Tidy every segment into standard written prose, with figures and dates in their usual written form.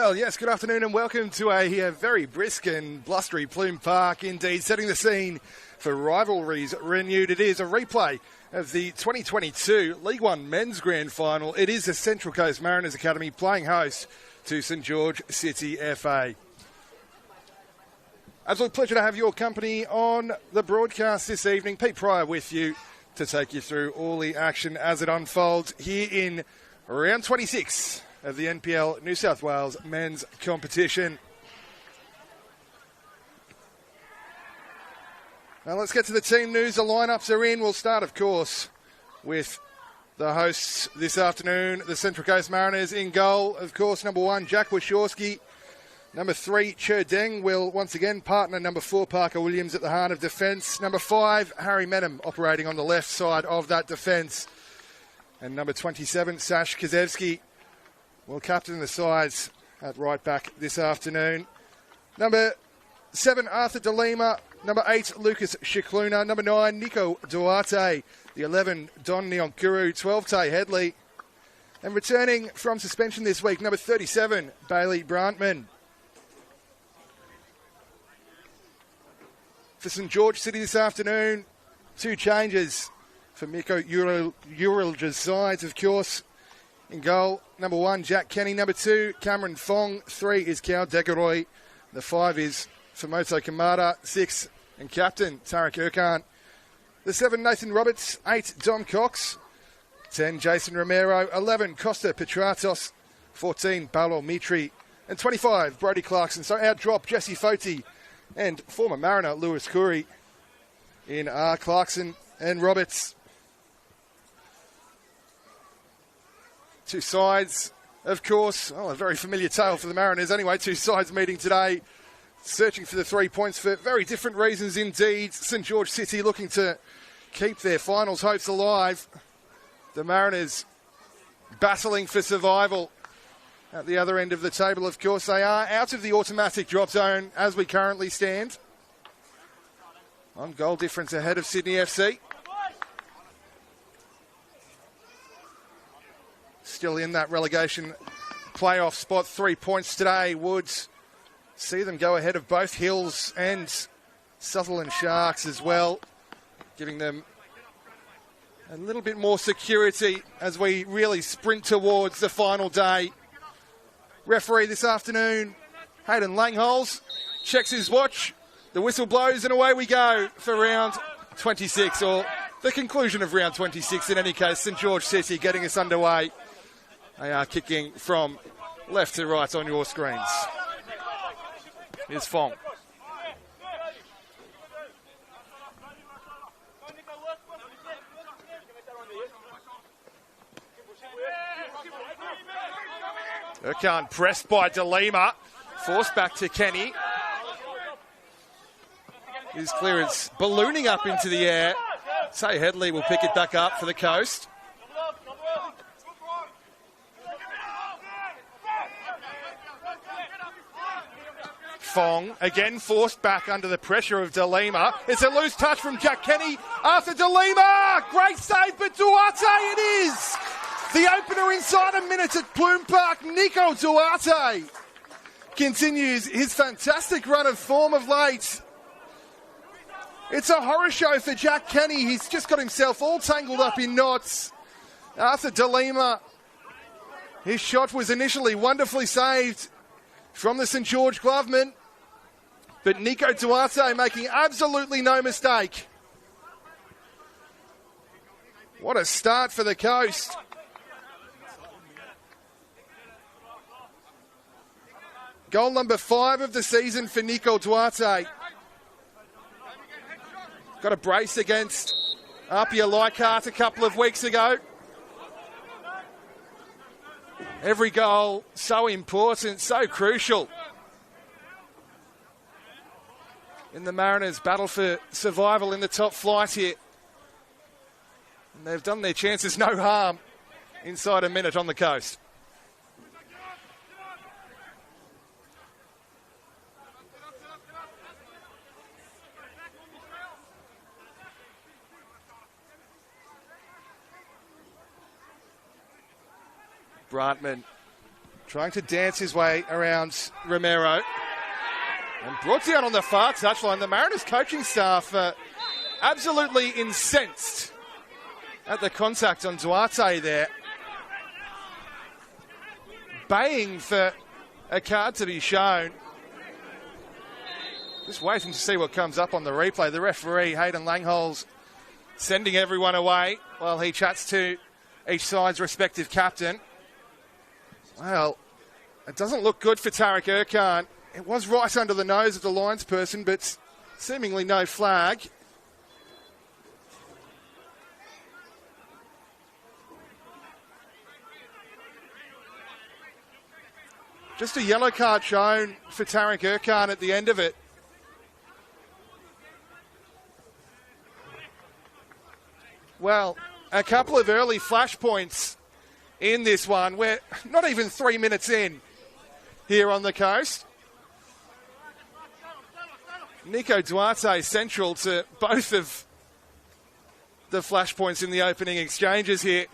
Well, yes, good afternoon and welcome to a very brisk and blustery Plume Park indeed, setting the scene for rivalries renewed. It is a replay of the 2022 League One Men's Grand Final. It is the Central Coast Mariners Academy playing host to St George City FA. Absolute pleasure to have your company on the broadcast this evening. Pete Pryor with you to take you through all the action as it unfolds here in round 26 of the NPL New South Wales men's competition. Now let's get to the team news. The lineups are in. We'll start, of course, with the hosts this afternoon, the Central Coast Mariners. In goal, of course, number 1, Jack Wachorski. Number 3, Cher Deng will once again partner number 4, Parker Williams at the heart of defence. Number 5, Harry Menem operating on the left side of that defence. And number 27, Sash Kazevsky will captain the sides at right back this afternoon. Number 7, Arthur De Lima. Number 8, Lucas Shikluna. Number 9, Nico Duarte. The 11, Don Nyonkuru. 12, Tay Headley. And returning from suspension this week, number 37, Bailey Brantman. For St George City this afternoon, 2 changes for Miko Uralja's sides, of course. In goal, number 1, Jack Kenny. Number 2, Cameron Fong. 3 is Kao Degaroy. The 5 is Famoto Kamada. 6, and captain, Tarek Erkan. The 7, Nathan Roberts. 8, Dom Cox. 10, Jason Romero. 11, Costa Petratos. 14, Paolo Mitri. And 25, Brody Clarkson. So out drop Jesse Foti and former Mariner Lewis Curry in Clarkson and Roberts. 2 sides, of course. Oh, a very familiar tale for the Mariners. Anyway, 2 sides meeting today, searching for the 3 points for very different reasons indeed. St George City looking to keep their finals hopes alive. The Mariners battling for survival. At the other end of the table, of course, they are out of the automatic drop zone as we currently stand. 1 goal difference ahead of Sydney FC. Still in that relegation playoff spot. 3 points today would see them go ahead of both Hills and Sutherland Sharks as well, giving them a little bit more security as we really sprint towards the final day. Referee this afternoon, Hayden Langholz, checks his watch. The whistle blows and away we go for round 26, or the conclusion of round 26 in any case. St George City getting us underway. They are kicking from left to right on your screens. Here's Fong. Erkan pressed by De Lima. Forced back to Kenny. His clearance ballooning up into the air. Tay Headley will pick it back up for the coast. Fong again forced back under the pressure of De Lima. It's a loose touch from Jack Kenny. Arthur De Lima! Great save, but Duarte it is! The opener inside a minute at Plume Park, Nico Duarte continues his fantastic run of form of late. It's a horror show for Jack Kenny. He's just got himself all tangled up in knots. Arthur De Lima, his shot was initially wonderfully saved from the St George Gloveman, but Nico Duarte making absolutely no mistake. What a start for the coast. Goal number 5 of the season for Nico Duarte. Got a brace against Apia Leichhardt a couple of weeks ago. Every goal so important, so crucial in the Mariners' battle for survival in the top flight here. And they've done their chances no harm inside a minute on the coast. Brantman trying to dance his way around Romero. And brought down on the far touchline. The Mariners coaching staff absolutely incensed at the contact on Duarte there. Baying for a card to be shown. Just waiting to see what comes up on the replay. The referee, Hayden Langholz, sending everyone away while he chats to each side's respective captain. Well, it doesn't look good for Tariq Erkan. It was right under the nose of the Lions person, but seemingly no flag. Just a yellow card shown for Tariq Erkan at the end of it. Well, a couple of early flashpoints in this one. We're not even 3 minutes in here on the coast. Nico Duarte central to both of the flashpoints in the opening exchanges here.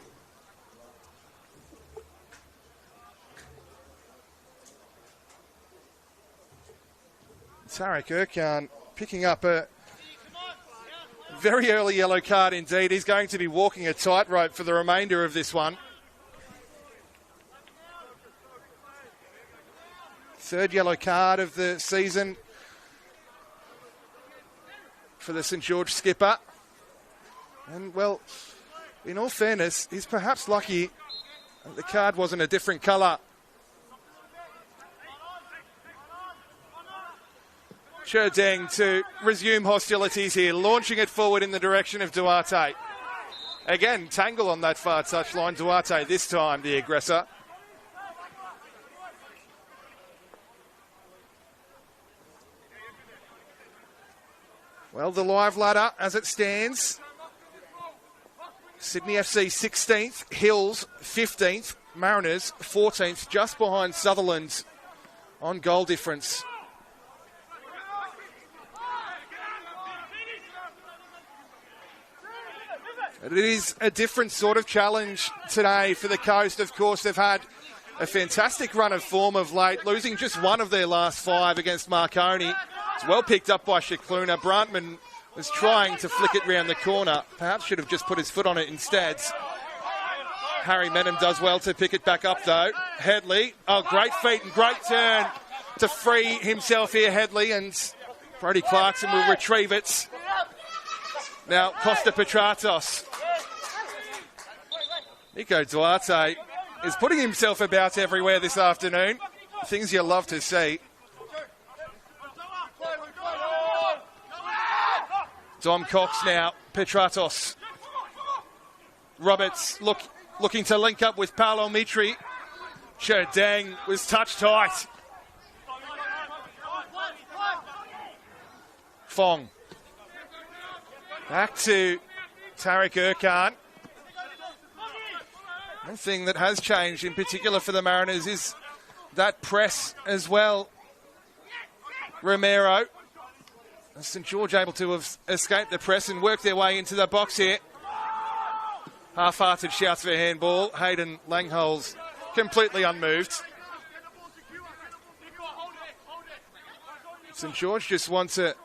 Tariq Erkan picking up a very early yellow card indeed. He's going to be walking a tightrope for the remainder of this one. Third yellow card of the season for the St George skipper. And, well, in all fairness, he's perhaps lucky that the card wasn't a different colour. Cherdeng to resume hostilities here, launching it forward in the direction of Duarte. Again, tangle on that far touchline. Duarte this time the aggressor. Well, the live ladder as it stands. Sydney FC 16th, Hills 15th, Mariners 14th, just behind Sutherland on goal difference. It is a different sort of challenge today for the Coast. Of course, they've had a fantastic run of form of late, losing just one of their last 5 against Marconi. It's well picked up by Shikluna. Brantman was trying to flick it round the corner. Perhaps should have just put his foot on it instead. Harry Menem does well to pick it back up, though. Headley, great feet and great turn to free himself here, Headley, and Brodie Clarkson will retrieve it. Now, Costa Petratos. Nico Duarte is putting himself about everywhere this afternoon. Things you love to see. Dom Cox now. Petratos. Roberts looking to link up with Paolo Mitri. Cherdeng was touch tight. Fong. Back to Tariq Erkan. One thing that has changed in particular for the Mariners is that press as well. Romero. St George able to have escaped the press and worked their way into the box here. Half-hearted shouts for handball. Hayden Langholz completely unmoved. St George just wants to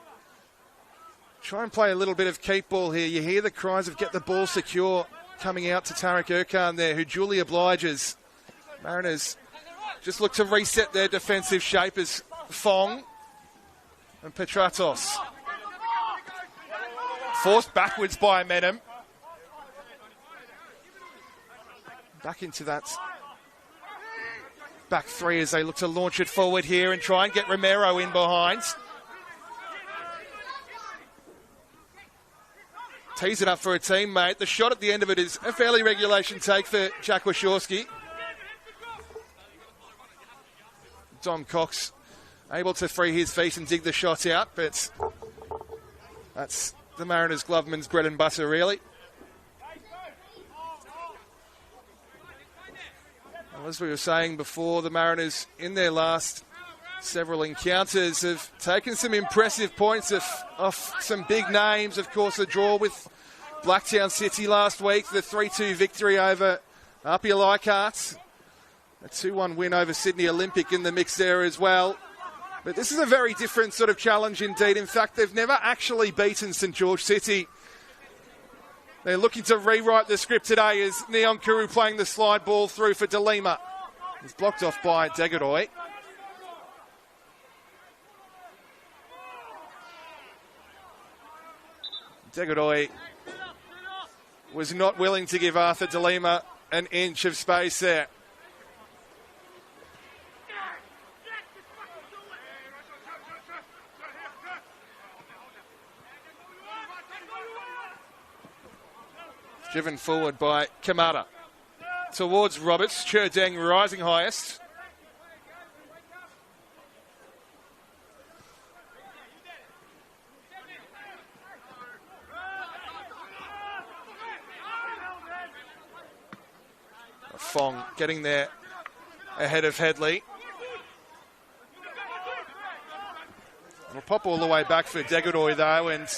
try and play a little bit of keep ball here. You hear the cries of get the ball secure coming out to Tariq Erkan there, who duly obliges. Mariners just look to reset their defensive shape as Fong and Petratos. Forced backwards by Menem. Back into that back three as they look to launch it forward here and try and get Romero in behind. Tees it up for a teammate. The shot at the end of it is a fairly regulation take for Jack Wachorski. Dom Cox able to free his feet and dig the shot out, but that's the Mariners gloveman's bread and butter, really. Well, as we were saying before, the Mariners in their last several encounters have taken some impressive points off some big names. Of course, a draw with Blacktown City last week, the 3-2 victory over Apia Leichhardt. A 2-1 win over Sydney Olympic in the mix there as well. But this is a very different sort of challenge indeed. In fact, they've never actually beaten St George City. They're looking to rewrite the script today as Neon Kuru playing the slide ball through for DeLima. He's blocked off by Degadoy. Degadoy was not willing to give Arthur DeLima an inch of space there. Driven forward by Kamara. Towards Roberts. Cherdeng rising highest. Fong getting there ahead of Headley. It'll pop all the way back for Degadoy though, and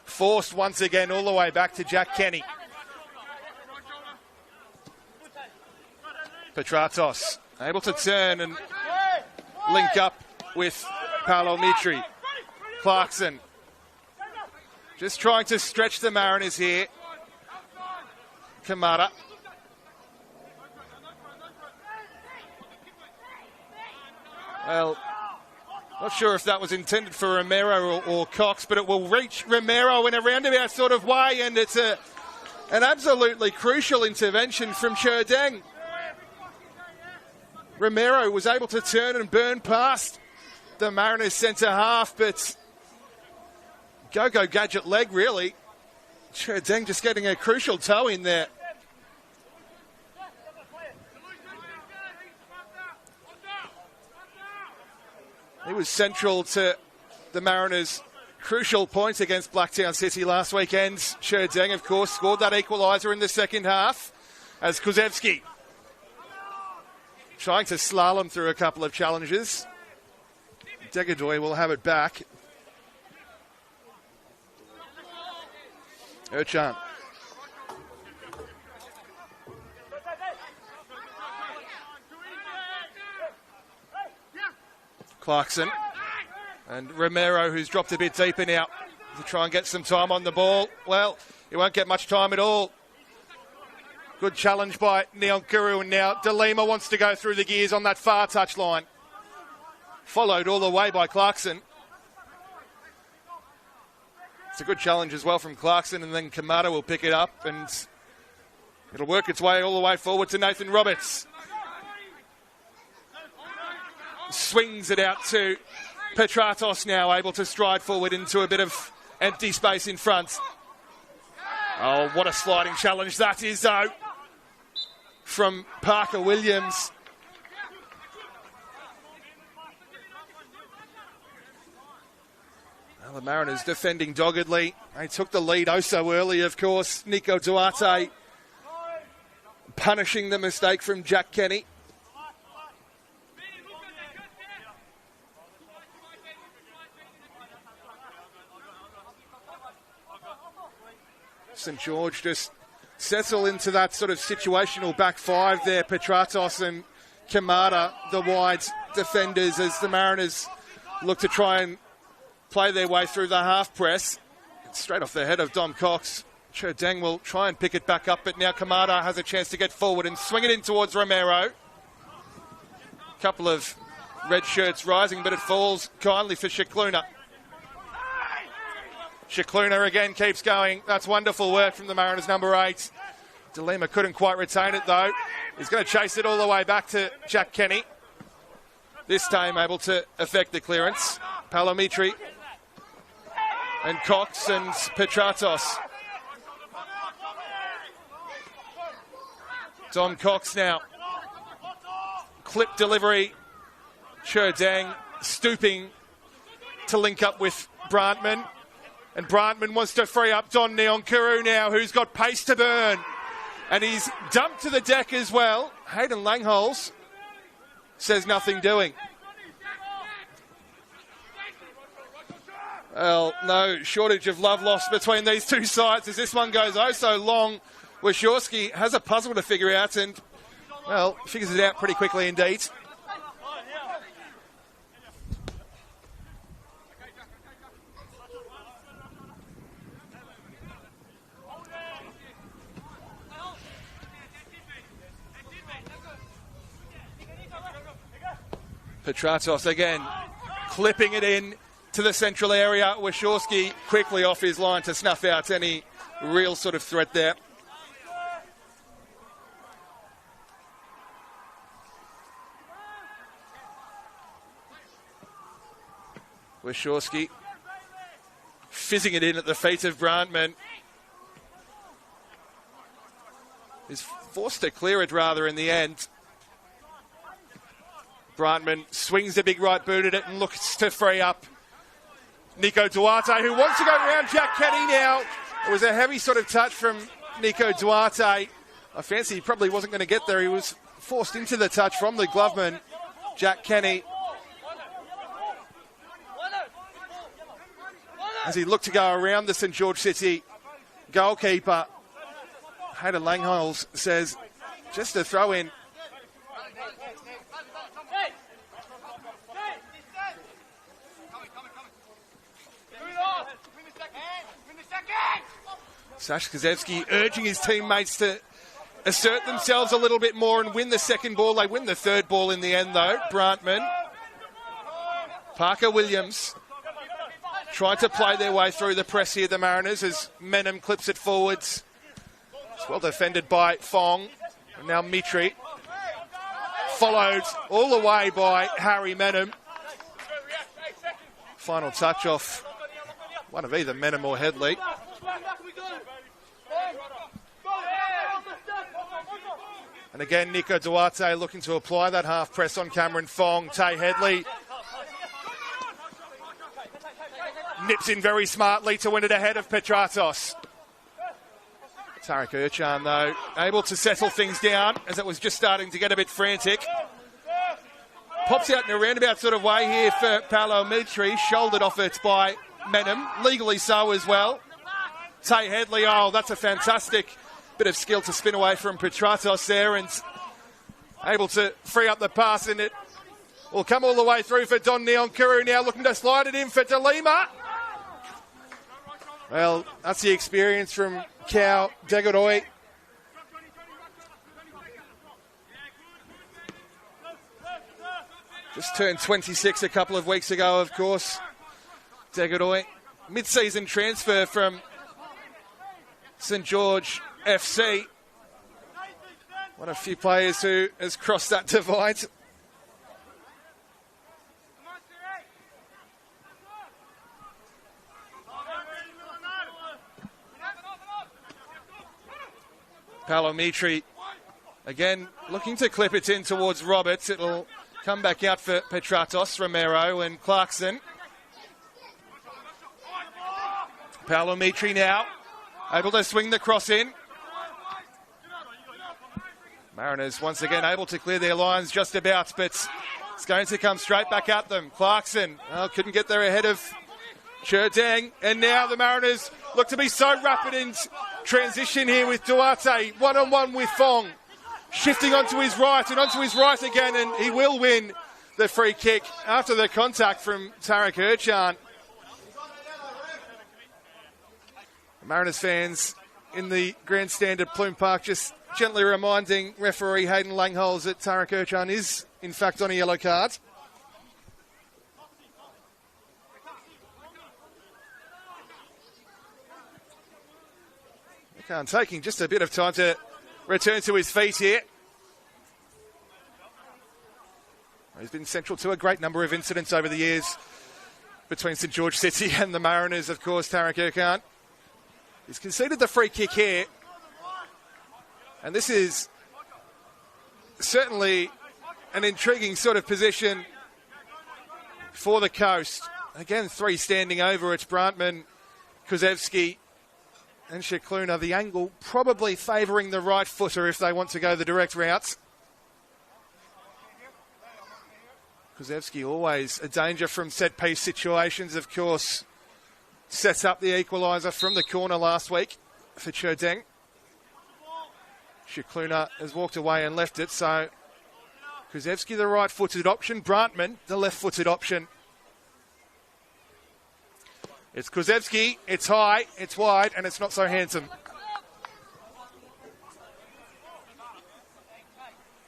forced once again all the way back to Jack Kenny. Petratos able to turn and link up with Paolo Mitri. Clarkson just trying to stretch the Mariners here. Kamara. Well, not sure if that was intended for Romero or Cox, but it will reach Romero in a roundabout sort of way, and it's an absolutely crucial intervention from Cherdeng. Romero was able to turn and burn past the Mariners centre half, but go-go gadget leg really. Cherdeng just getting a crucial toe in there. He was central to the Mariners' crucial points against Blacktown City last weekend. Cherdeng, of course, scored that equaliser in the second half as Kuzevsky trying to slalom through a couple of challenges. Degadoy will have it back. Erchan. Clarkson. And Romero, who's dropped a bit deeper now to try and get some time on the ball. Well, he won't get much time at all. Good challenge by Neon Kuru, and now DeLima wants to go through the gears on that far touchline. Followed all the way by Clarkson. It's a good challenge as well from Clarkson, and then Kamara will pick it up, and it'll work its way all the way forward to Nathan Roberts. Swings it out to Petratos now, able to stride forward into a bit of empty space in front. Oh, what a sliding challenge that is, though, from Parker Williams. Well, the Mariners defending doggedly. They took the lead oh so early, of course. Nico Duarte punishing the mistake from Jack Kenny. St George just settle into that sort of situational back five there. Petratos and Kamara, the wide defenders, as the Mariners look to try and play their way through the half press. It's straight off the head of Dom Cox. Cherdeng will try and pick it back up, but now Kamara has a chance to get forward and swing it in towards Romero. Couple of red shirts rising, but it falls kindly for Shikluna. Shikluna again keeps going. That's wonderful work from the Mariners, number 8. DeLima couldn't quite retain it, though. He's going to chase it all the way back to Jack Kenny. This time able to effect the clearance. Palomitri and Cox and Petratos. Dom Cox now. Clip delivery. Cherdeng stooping to link up with Brantman. And Brantman wants to free up Don Neon Kuru now, who's got pace to burn. And he's dumped to the deck as well. Hayden Langholz says nothing doing. Well, no shortage of love lost between these two sides as this one goes oh so long. Wachowski has a puzzle to figure out, and Well, figures it out pretty quickly indeed. Petratos again, clipping it in to the central area. Wachowski quickly off his line to snuff out any real sort of threat there. Wachowski fizzing it in at the feet of Brandman. He's forced to clear it rather in the end. Brandman swings the big right boot at it and looks to free up Nico Duarte, who wants to go around Jack Kenny now. It was a heavy sort of touch from Nico Duarte. I fancy he probably wasn't going to get there. He was forced into the touch from the gloveman, Jack Kenny. As he looked to go around the St George City goalkeeper, Hayden Langholz says, just a throw in. Sash Kazevsky urging his teammates to assert themselves a little bit more and win the second ball. They win the third ball in the end, though. Brantman. Parker Williams trying to play their way through the press here, the Mariners, as Menem clips it forwards. It's well defended by Fong. And now Mitri. Followed all the way by Harry Menem. Final touch off one of either Menem or Headley. And again, Nico Duarte looking to apply that half press on Cameron Fong. Tay Headley nips in very smartly to win it ahead of Petratos. Tarek Urchan, though, able to settle things down as it was just starting to get a bit frantic. Pops out in a roundabout sort of way here for Paolo Mitri. Shouldered off it by Menem, legally so as well. Tay Headley, oh, that's a fantastic bit of skill to spin away from Petratos there and able to free up the pass, and it will come all the way through for Don Neonkuru now looking to slide it in for DeLima. Well, that's the experience from Cal Degodoy. Just turned 26 a couple of weeks ago, of course. Degodoy, mid-season transfer from St George FC. One of a few players who has crossed that divide. Paolo Mitri, again, looking to clip it in towards Roberts. It'll come back out for Petratos, Romero and Clarkson. Paolo Mitri now, able to swing the cross in. Mariners once again able to clear their lines just about, but it's going to come straight back at them. Clarkson, couldn't get there ahead of Cherdang. And now the Mariners look to be so rapid in transition here with Duarte. One-on-one with Fong. Shifting onto his right and onto his right again, and he will win the free kick after the contact from Tarek Urchan. Mariners fans in the grandstand at Plume Park just gently reminding referee Hayden Langholz that Tarek Urchan is, in fact, on a yellow card. Urchan taking just a bit of time to return to his feet here. He's been central to a great number of incidents over the years between St George City and the Mariners, of course, Tarek Urchan. He's conceded the free kick here. And this is certainly an intriguing sort of position for the Coast. Again, three standing over. It's Brantman, Kuzevsky and Shikluna. The angle probably favouring the right footer if they want to go the direct routes. Kuzevsky always a danger from set-piece situations, of course. Sets up the equaliser from the corner last week for Cherdeng. Shikluna has walked away and left it, so Krzyzewski the right-footed option, Brantman the left-footed option. It's Krzyzewski, it's high, it's wide, and it's not so handsome.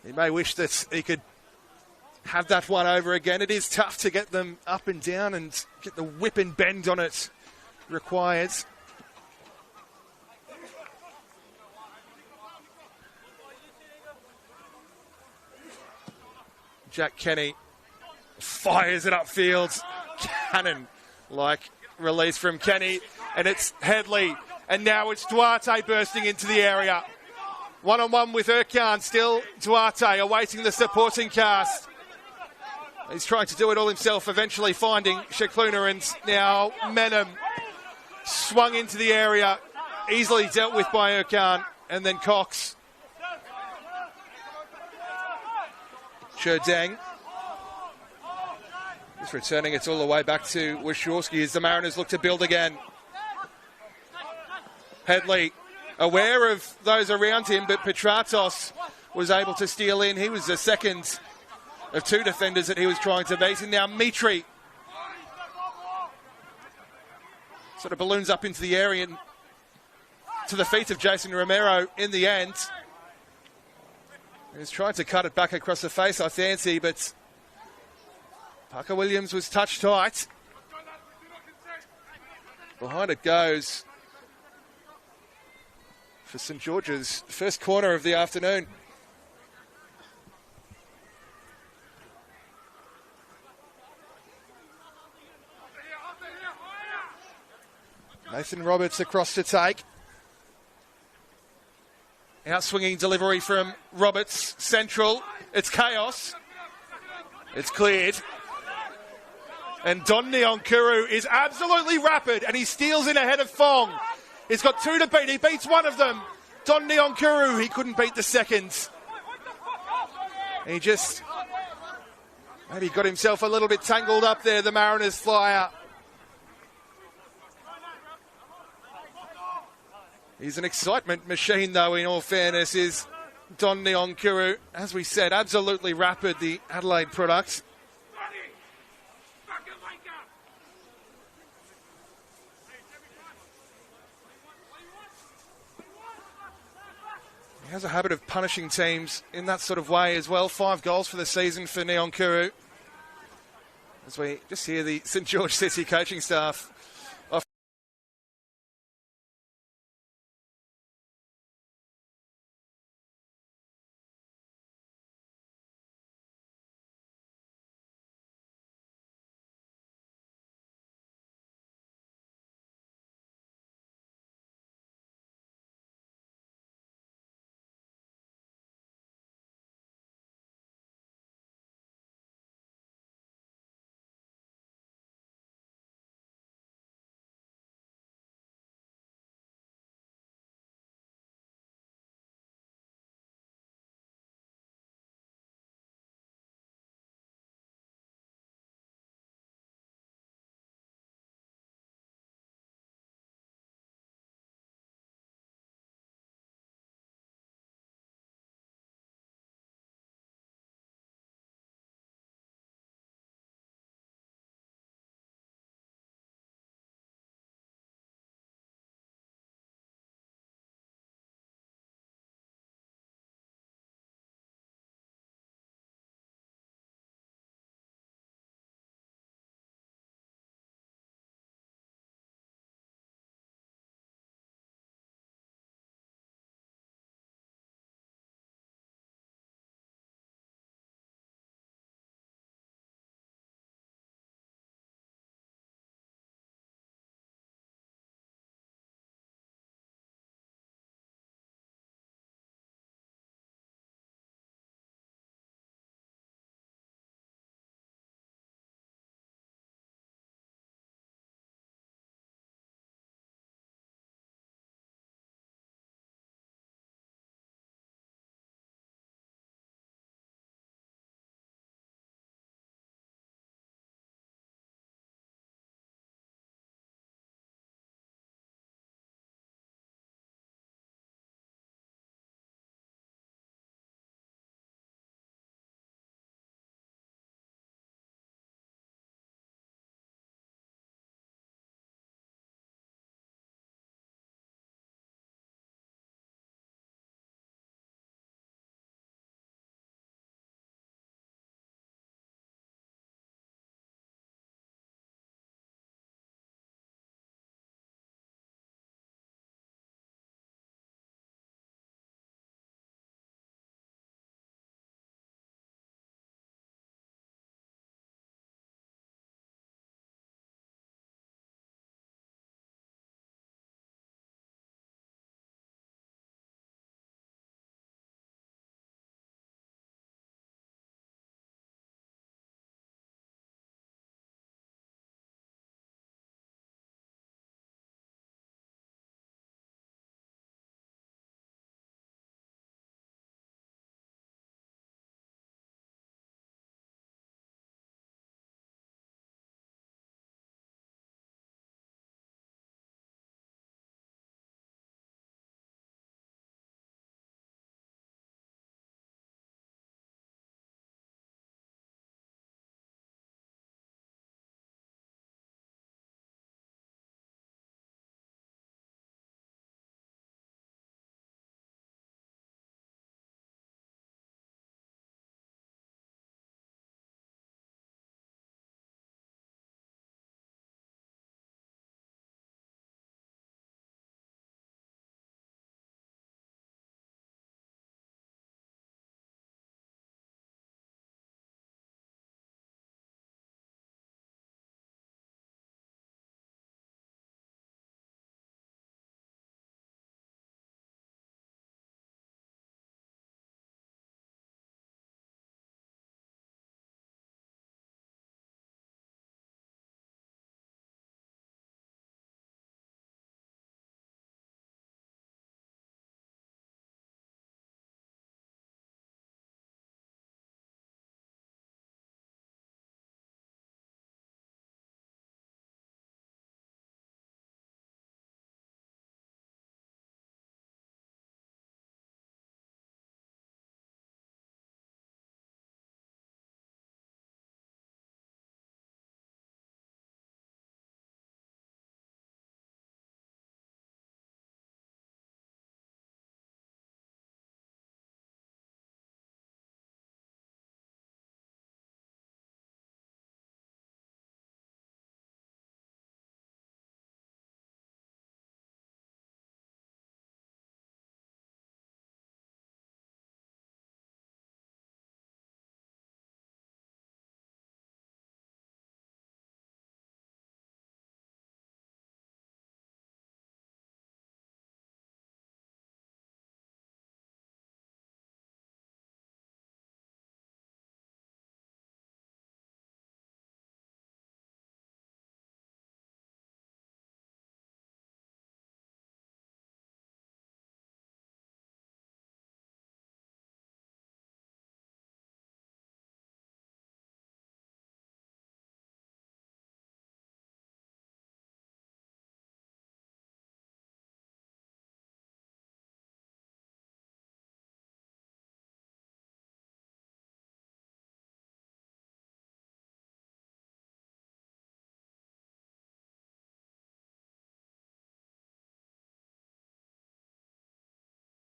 He may wish that he could have that one over again. It is tough to get them up and down and get the whip and bend on it required. Jack Kenny fires it upfield. Cannon-like release from Kenny, and it's Headley. And now it's Duarte bursting into the area. One-on-one with Erkan, still Duarte awaiting the supporting cast. He's trying to do it all himself, eventually finding Shikluna, and now Menem swung into the area, easily dealt with by Erkan, and then Cox. Cherdeng. He's returning it all the way back to Washorski as the Mariners look to build again. Headley aware of those around him, but Petratos was able to steal in. He was the second of two defenders that he was trying to beat. And now Mitri sort of balloons up into the area and to the feet of Jason Romero in the end. He's trying to cut it back across the face, I fancy, but Parker Williams was touch tight. Behind it goes for St George's first corner of the afternoon. Nathan Roberts across to take. Out-swinging delivery from Roberts. Central. It's chaos. It's cleared. And Don Neonkuru is absolutely rapid, and he steals in ahead of Fong. He's got two to beat. He beats one of them. Don Neonkuru, he couldn't beat the second. He just maybe got himself a little bit tangled up there, the Mariners flyer. He's an excitement machine, though, in all fairness, is Don Neonkuru. As we said, absolutely rapid, the Adelaide product. He has a habit of punishing teams in that sort of way as well. 5 goals for the season for Neonkuru. As we just hear the St George City coaching staff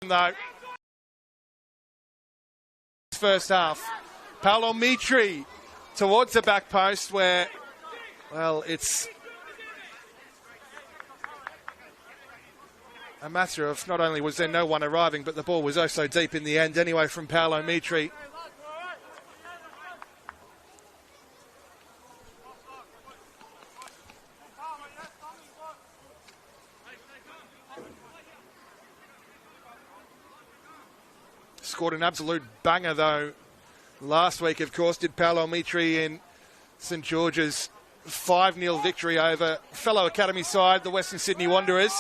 though. First half. Paolo Mitri towards the back post where, well, it's a matter of not only was there no one arriving, but the ball was oh so deep in the end anyway from Paolo Mitri. Scored an absolute banger, though, last week, of course, did Paolo Mitri in St George's 5-0 victory over fellow academy side, the Western Sydney Wanderers.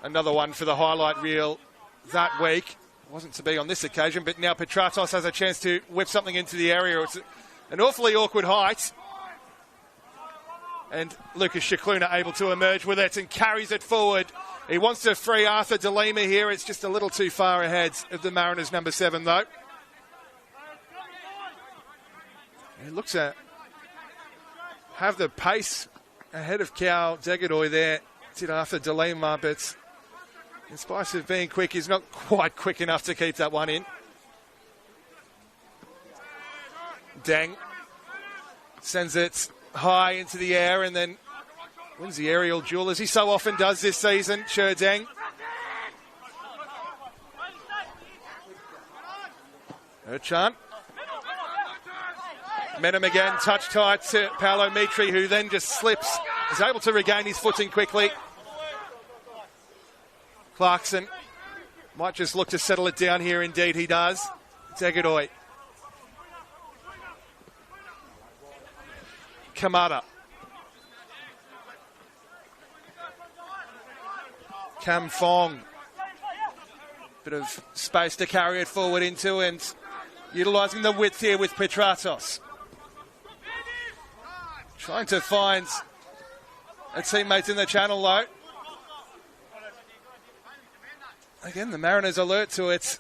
Another one for the highlight reel that week. Wasn't to be on this occasion, but now Petratos has a chance to whip something into the area. It's an awfully awkward height. And Lucas Shikluna able to emerge with it and carries it forward. He wants to free Arthur De Lima here. It's just a little too far ahead of the Mariners' number 7, though. He looks to have the pace ahead of Cal Degadoy there. Did Arthur De Lima, but in spite of being quick, he's not quite quick enough to keep that one in. Deng sends it high into the air and then wins the aerial duel, as he so often does this season. Deng. Erchan. Met him again, touch tight to Paolo Mitri, who then just slips. Is able to regain his footing quickly. Clarkson might just look to settle it down here. Indeed he does. Degadoy. Kamada. Cam Fong. Bit of space to carry it forward into and utilising the width here with Petratos. Trying to find a teammate in the channel though. Again, the Mariners alert to it.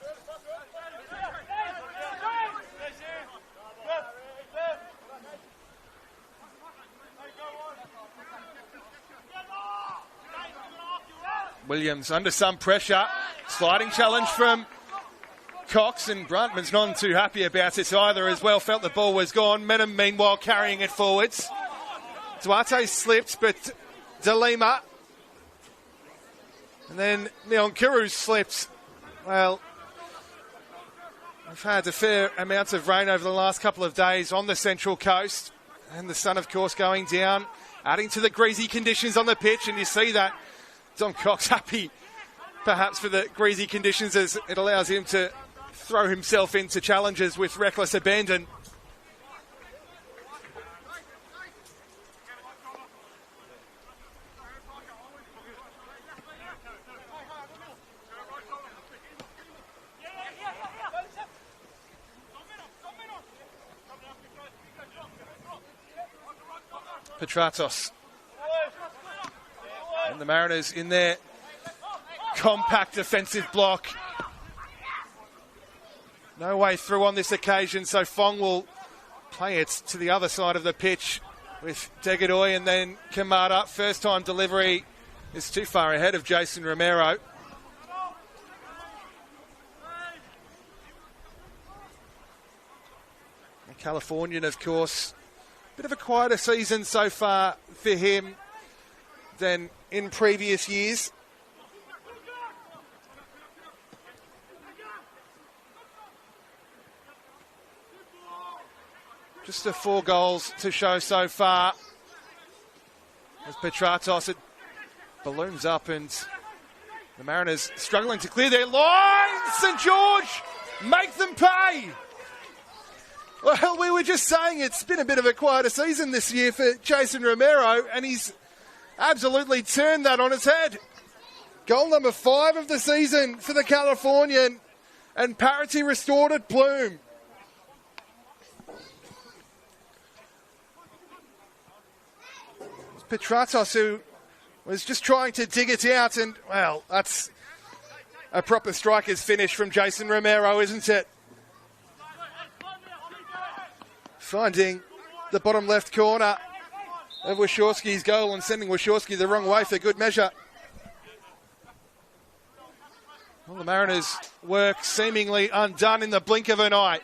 Williams under some pressure. Sliding challenge from Cox, and Brantman's not too happy about it either as well. Felt the ball was gone. Menem, meanwhile, carrying it forwards. Duarte slipped, but De Lima. And then Neonkuru slipped. Well, we've had a fair amount of rain over the last couple of days on the Central Coast. And the sun, of course, going down, adding to the greasy conditions on the pitch. And you see that Dom Cox happy, perhaps, for the greasy conditions, as it allows him to throw himself into challenges with reckless abandon. Petratos. And the Mariners in their compact defensive block. No way through on this occasion, so Fong will play it to the other side of the pitch with Degadoy, and then Kamada. First time delivery is too far ahead of Jason Romero. The Californian, of course, bit of a quieter season so far for him than in previous years. Just the 4 goals to show so far. As Petratos, it balloons up and the Mariners struggling to clear their line. St George, make them pay. Well, we were just saying it's been a bit of a quieter season this year for Jason Romero, and he's absolutely turned that on its head. Goal number 5 of the season for the Californian, and parity restored at Bloom. Petratos, who was just trying to dig it out, and, well, that's a proper striker's finish from Jason Romero, isn't it? Finding the bottom left corner of Wachowski's goal and sending Wachowski the wrong way for good measure. Well, the Mariners' work seemingly undone in the blink of an eye.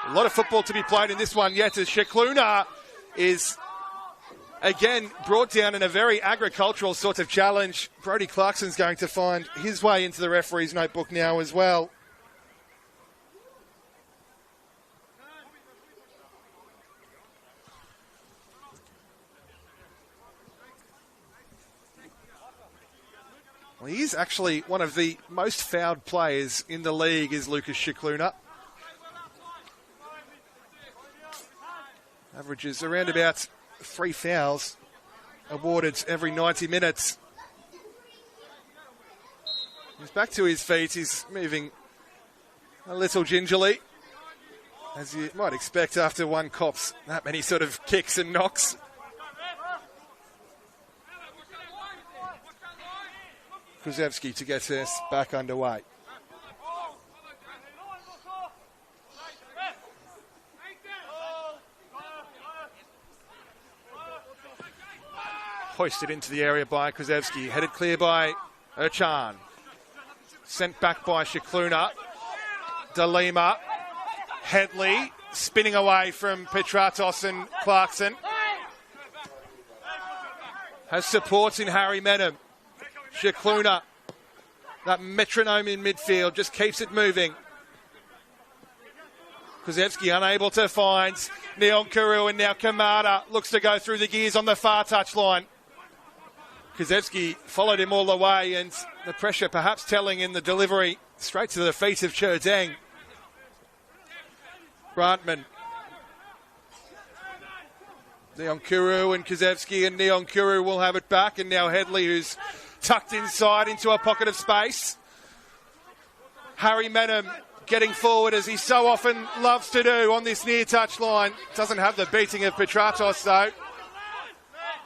A lot of football to be played in this one yet, as Shikluna is again brought down in a very agricultural sort of challenge. Brodie Clarkson's going to find his way into the referee's notebook now as well. Well, he is actually one of the most fouled players in the league, is Lucas Shikluna. Averages around about 3 fouls awarded every 90 minutes. He's back to his feet. He's moving a little gingerly, as you might expect after one cops that many sort of kicks and knocks. Kuzevsky to get us back underway. Hoisted into the area by Kuzevsky, headed clear by Urchan. Sent back by Shikluna. DeLima. Headley spinning away from Petratos and Clarkson. Has support in Harry Menem. Shikluna, that metronome in midfield, just keeps it moving. Kuzevsky unable to find Neonkuru, and now Kamada looks to go through the gears on the far touchline. Kuzevsky followed him all the way, and the pressure perhaps telling in the delivery straight to the feet of Cherdang. Brantman. Neonkuru and Kuzevsky, and Neonkuru will have it back, and now Headley, who's tucked inside into a pocket of space. Harry Menem getting forward, as he so often loves to do on this near touchline. Doesn't have the beating of Petratos though.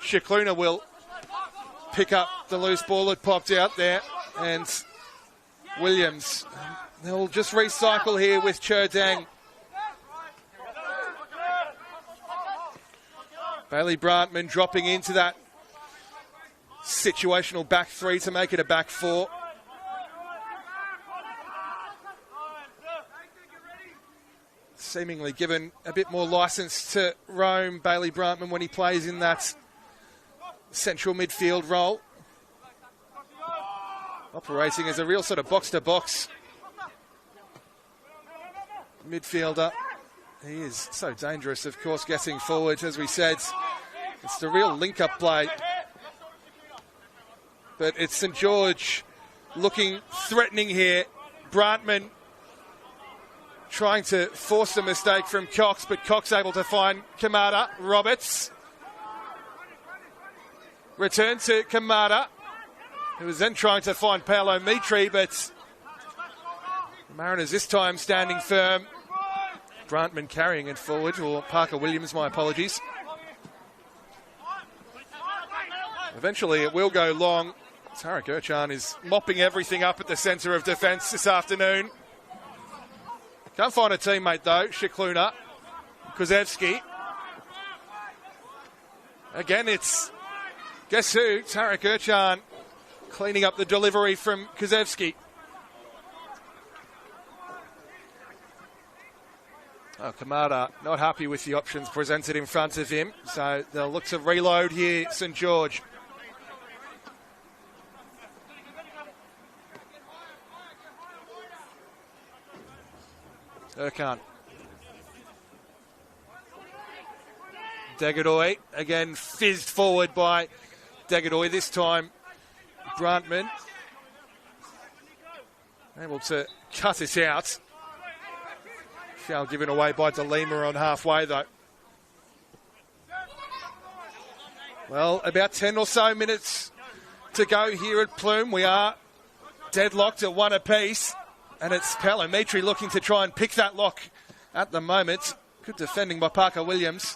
Shikluna will pick up the loose ball that popped out there, and Williams, they'll just recycle here with Cherdang. Bailey Brantman dropping into that situational back three to make it a back four. Seemingly given a bit more license to roam, Bailey Brantman, when he plays in that central midfield role. Operating as a real sort of box-to-box midfielder. He is so dangerous, of course, getting forward, as we said. It's the real link-up play. But it's St George looking threatening here. Brantman trying to force a mistake from Cox, but Cox able to find Kamada. Roberts. Return to Kamada, who was then trying to find Paolo Mitri, but the Mariners this time standing firm. Brantman carrying it forward, or Parker Williams, my apologies. Eventually it will go long. Tarek Urchan is mopping everything up at the centre of defence this afternoon. Can't find a teammate though. Shikluna. Kuzevsky. Again, it's, guess who? Tarek Urchan cleaning up the delivery from Kuzevsky. Oh, Kamada not happy with the options presented in front of him, so they'll look to reload here, St George. Urchan. Degadoy, again fizzed forward by Degadoy, this time Brantman able to cut it out. Foul given away by DeLima on halfway though. Well, about 10 or so minutes to go here at Plume. We are deadlocked at one apiece, and it's Paolo Mitri looking to try and pick that lock at the moment. Good defending by Parker Williams.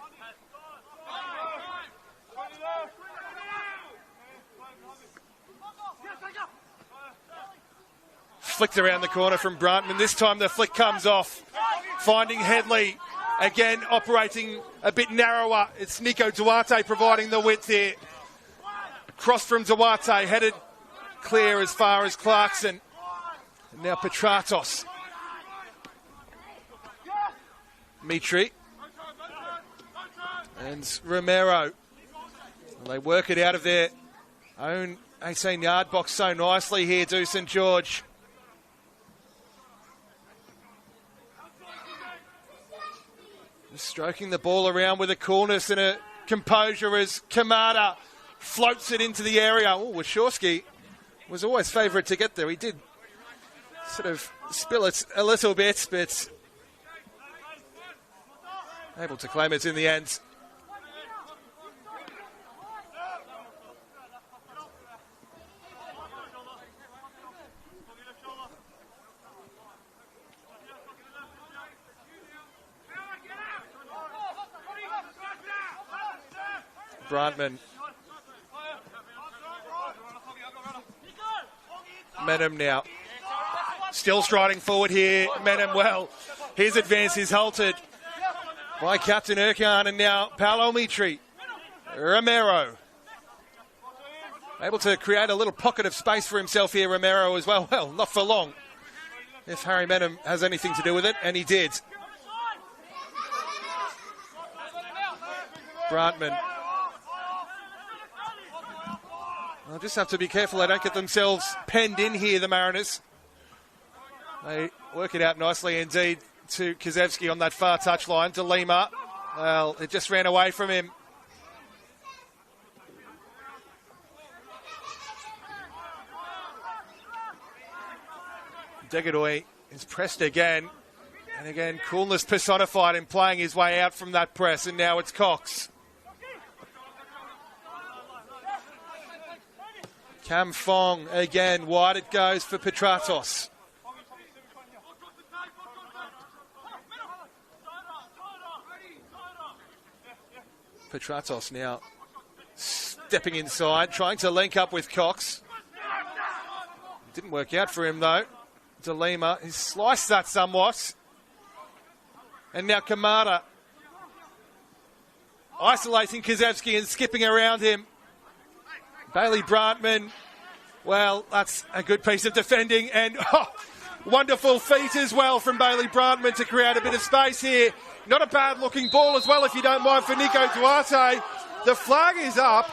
Flicked around the corner from Brantman. This time the flick comes off. Finding Headley. Again, operating a bit narrower. It's Nico Duarte providing the width here. Cross from Duarte, headed clear as far as Clarkson. And now Petratos. Mitri. And Romero. And they work it out of their own 18-yard box so nicely here, do St George. Just stroking the ball around with a coolness and a composure as Kamada floats it into the area. Oh, Wachowski was always favourite to get there. He did sort of spill it a little bit, but able to claim it in the end. Brantman. Menem now. Still striding forward here. Menem, well, his advance is halted by Captain Erkan, and now Paolo Mitri. Romero. Able to create a little pocket of space for himself here, Romero, as well. Well, not for long. If Harry Menem has anything to do with it, and he did. Brantman. They'll just have to be careful they don't get themselves penned in here, the Mariners. They work it out nicely indeed to Kazevsky on that far touchline. To Lima. Well, it just ran away from him. Degadoy is pressed again. And again, coolness personified in playing his way out from that press. And now it's Cox. Cam Fong again, wide it goes for Petratos. Petratos now stepping inside, trying to link up with Cox. Didn't work out for him though. De Lima, he sliced that somewhat. And now Kamada isolating Kazevsky and skipping around him. Bailey Brantman, well, that's a good piece of defending, and wonderful feat as well from Bailey Brantman to create a bit of space here. Not a bad looking ball as well, if you don't mind, for Nico Duarte. The flag is up.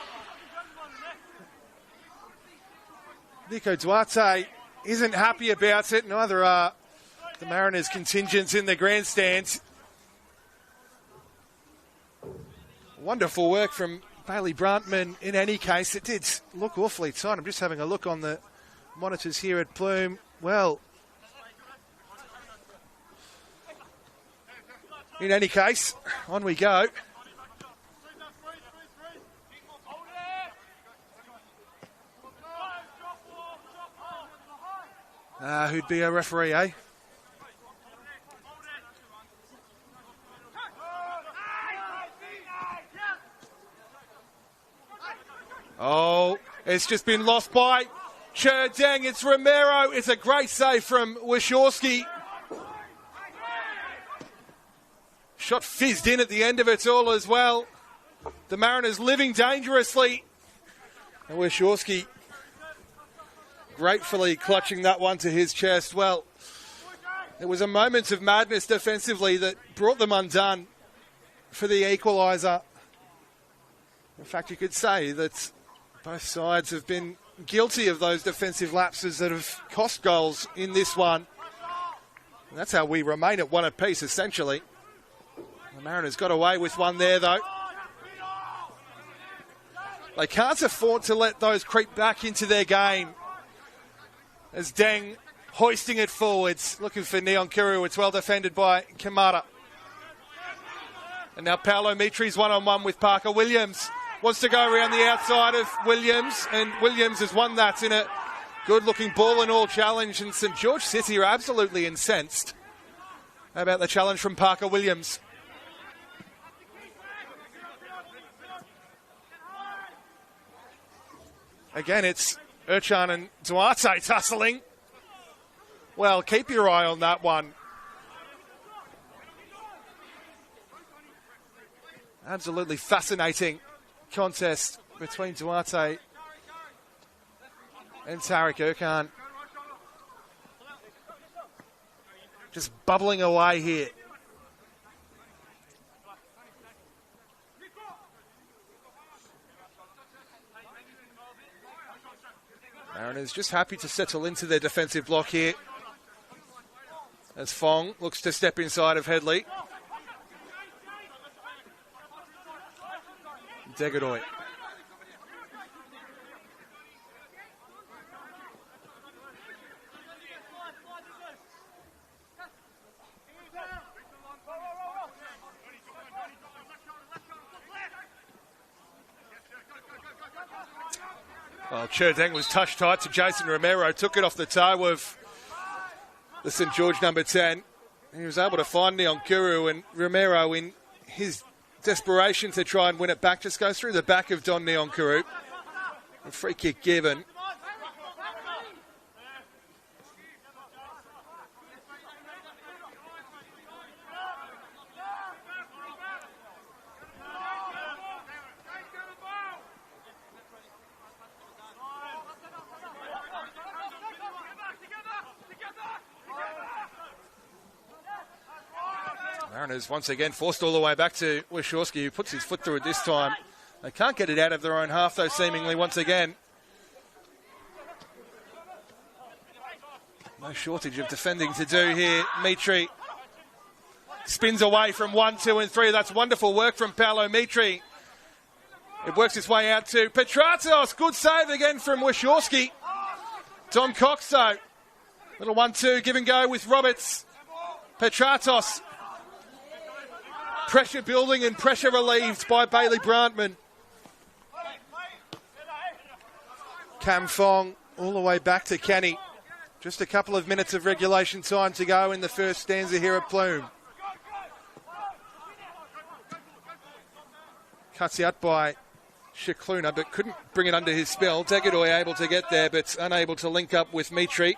Nico Duarte isn't happy about it, neither are the Mariners contingents in the grandstand. Wonderful work from Bailey Brantman. In any case, it did look awfully tight. I'm just having a look on the monitors here at Plume. Well, in any case, on we go. Who'd be a referee, eh? Oh, it's just been lost by Cherdeng. It's Romero. It's a great save from Wachowski. Shot fizzed in at the end of it all as well. The Mariners living dangerously. And Wachowski gratefully clutching that one to his chest. Well, it was a moment of madness defensively that brought them undone for the equaliser. In fact, you could say that both sides have been guilty of those defensive lapses that have cost goals in this one. And that's how we remain at one apiece, essentially. The Mariners got away with one there, though. They can't afford to let those creep back into their game. As Deng hoisting it forwards, looking for Neon Kuru. It's well defended by Kamada. And now Paolo Mitri's one-on-one with Parker Williams. Wants to go around the outside of Williams, and Williams has won that in a good-looking ball and all challenge, and St George City are absolutely incensed about the challenge from Parker Williams. Again, it's Erchan and Duarte tussling. Well, keep your eye on that one. Absolutely fascinating contest between Duarte And Tarek Erkan just bubbling away here. Mariners just happy to settle into their defensive block here. As Fong looks to step inside of Headley. Degadoy. Well, Cherdeng was touch tight to Jason Romero, took it off the toe of the St George number 10. He was able to find Neonkuru, and Romero, in his desperation to try and win it back, just goes through the back of Don Neonkuru. A free kick given. Mariners once again forced all the way back to Wachowski, who puts his foot through it this time. They can't get it out of their own half, though, seemingly, once again. No shortage of defending to do here. Mitri spins away from 1, 2 and 3. That's wonderful work from Paolo Mitri. It works its way out to Petratos. Good save again from Wachowski. Tom Cox, though. Little 1-2, give and go with Roberts. Petratos. Pressure building and pressure relieved by Bailey Brantman. Cam Fong all the way back to Kenny. Just a couple of minutes of regulation time to go in the first stanza here at Plume. Cuts out by Shikluna, but couldn't bring it under his spell. Degadoy able to get there, but unable to link up with Mitri.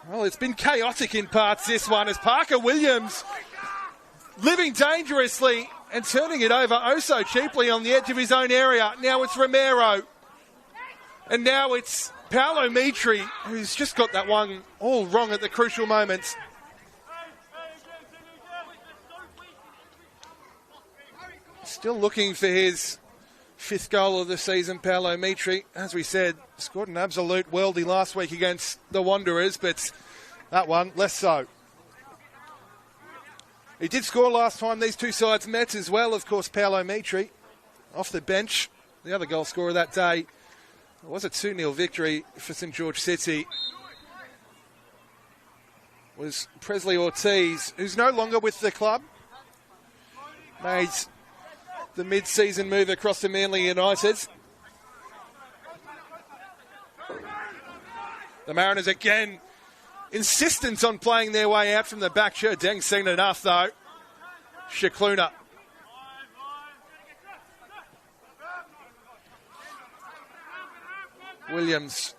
Well, it's been chaotic in parts, this one, as Parker Williams living dangerously and turning it over oh so cheaply on the edge of his own area. Now it's Romero. And now it's Paolo Mitri, who's just got that one all wrong at the crucial moments. Still looking for his 5th goal of the season, Paolo Mitri. As we said, scored an absolute worldie last week against the Wanderers, but that one, less so. He did score last time these two sides met as well, of course, Paolo Mitri. Off the bench, the other goal scorer that day. It was a 2-0 victory for St George City. Was Presley Ortiz, who's no longer with the club. Made the mid-season move across to Manly United. The Mariners again insistent on playing their way out from the back. Cherdeng's seen enough, though. Shikluna. Williams.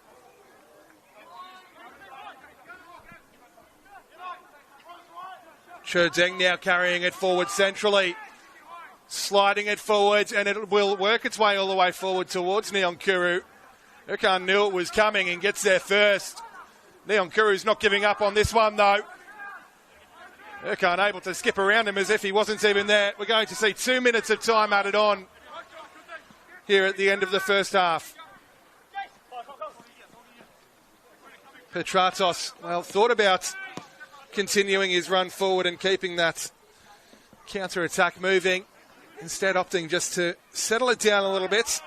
Cherdeng now carrying it forward centrally. Sliding it forward, and it will work its way all the way forward towards Neonkuru. Erkan knew it was coming and gets there first. Neonkuru's not giving up on this one, though. Erkan able to skip around him as if he wasn't even there. We're going to see 2 minutes of time added on here at the end of the first half. Petratos, well, thought about continuing his run forward and keeping that counter-attack moving. Instead opting just to settle it down a little bit.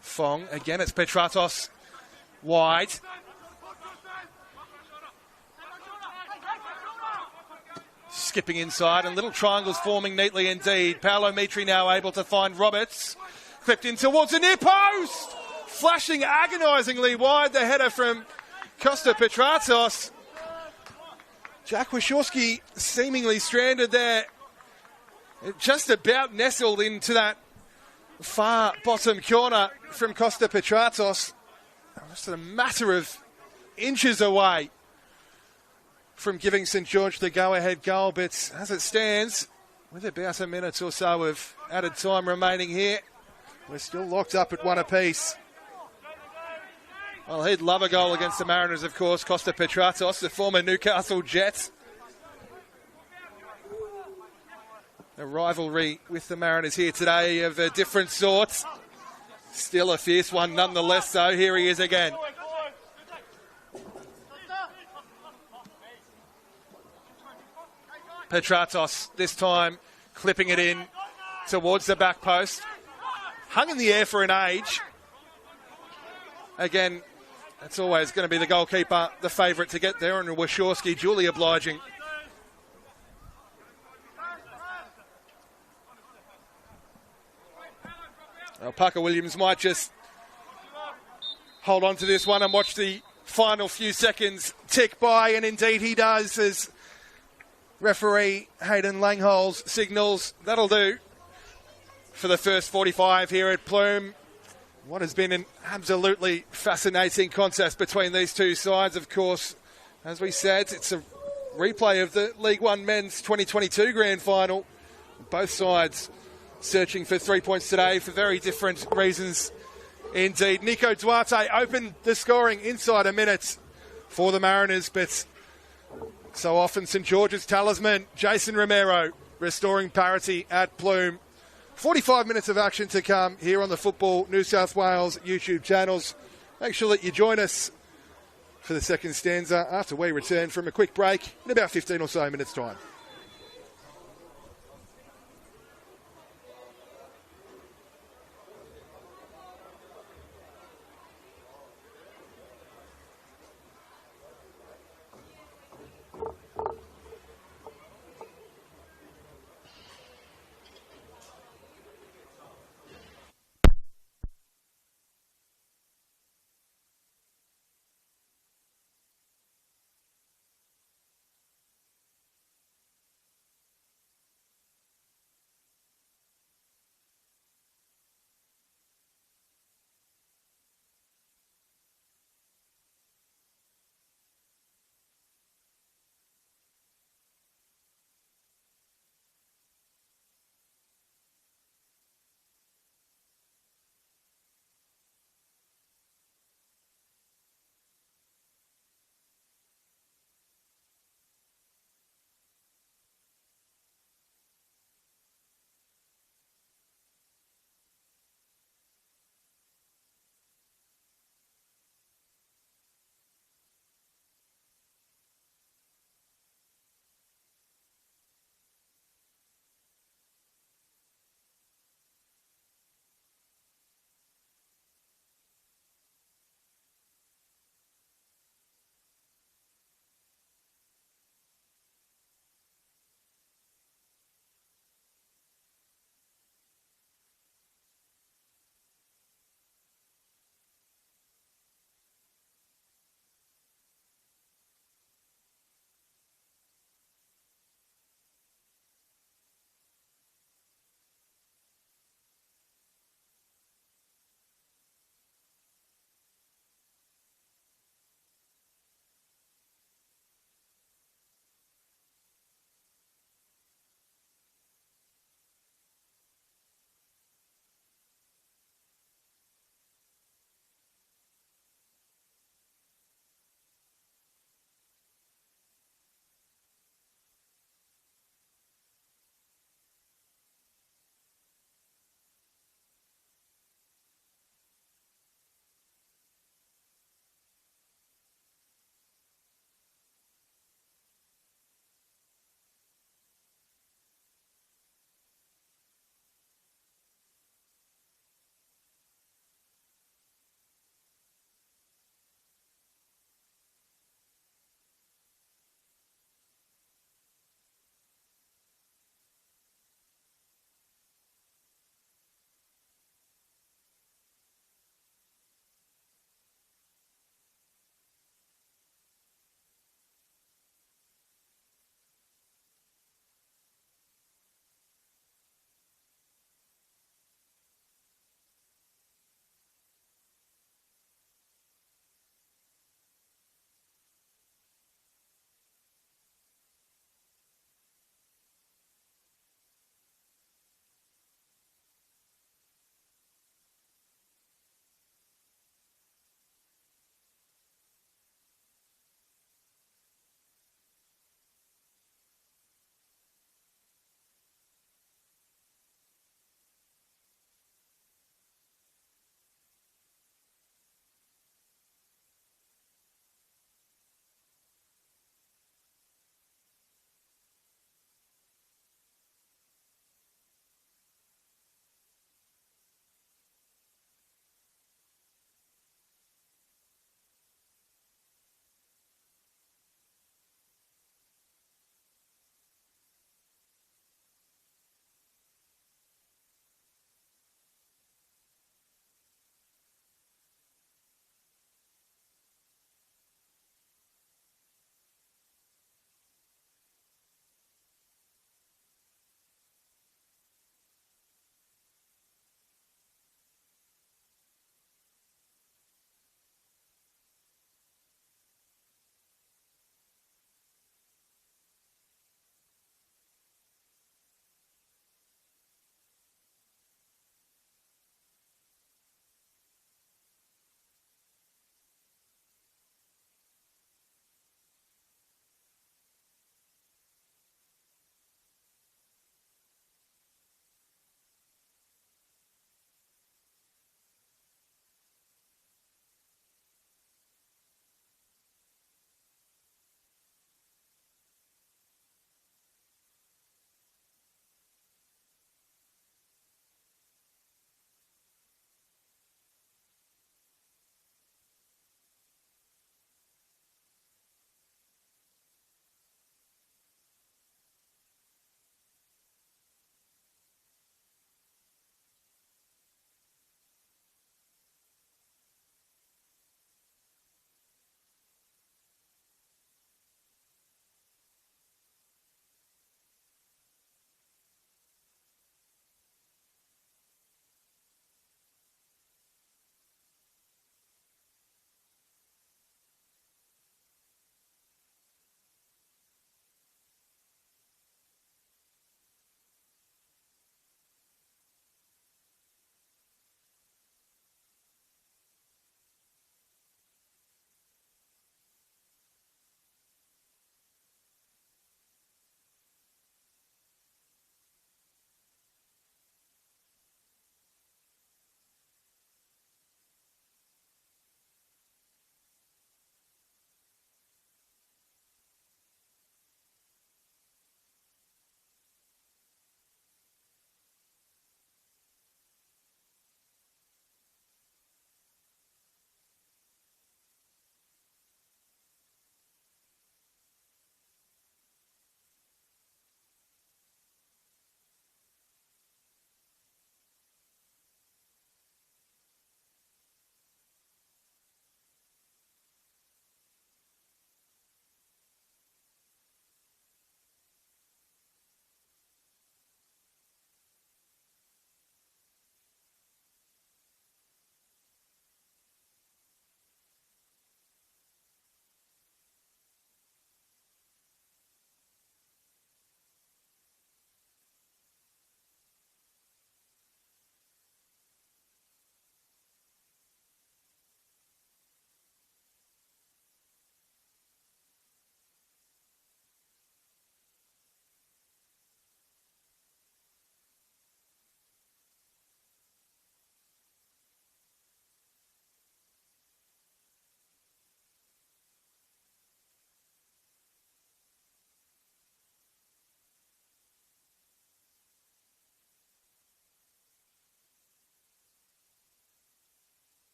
Fong, again it's Petratos, wide. Skipping inside, and little triangles forming neatly indeed. Paolo Mitri now able to find Roberts. Clipped in towards the near post! Flashing agonisingly wide, the header from Costa Petratos. Jack Wachowski seemingly stranded there. Just about nestled into that far bottom corner from Costa Petratos. Just a matter of inches away. from giving St George the go-ahead goal, but as it stands, with about a minute or so of added time remaining here, we're still locked up at one apiece. Well, he'd love a goal against the Mariners, of course. Costa Petratos, the former Newcastle Jet. A rivalry with the Mariners here today of a different sort. Still a fierce one nonetheless, though. Here he is again. Petratos, this time clipping it in towards the back post. Hung in the air for an age. Again, that's always going to be the goalkeeper, the favourite to get there, and Wachowski duly obliging. Well, Parker Williams might just hold on to this one and watch the final few seconds tick by, and indeed he does, as referee Hayden Langholz signals that'll do for the first 45 here at Plume. What has been an absolutely fascinating contest between these two sides. Of course, as we said, it's a replay of the League One Men's 2022 Grand Final. Both sides searching for 3 points today for very different reasons indeed. Nico Duarte opened the scoring inside a minute for the Mariners, but so often St George's talisman, Jason Romero, restoring parity at Plume. 45 minutes of action to come here on the Football New South Wales YouTube channels. Make sure that you join us for the second stanza after we return from a quick break in about 15 or so minutes' time.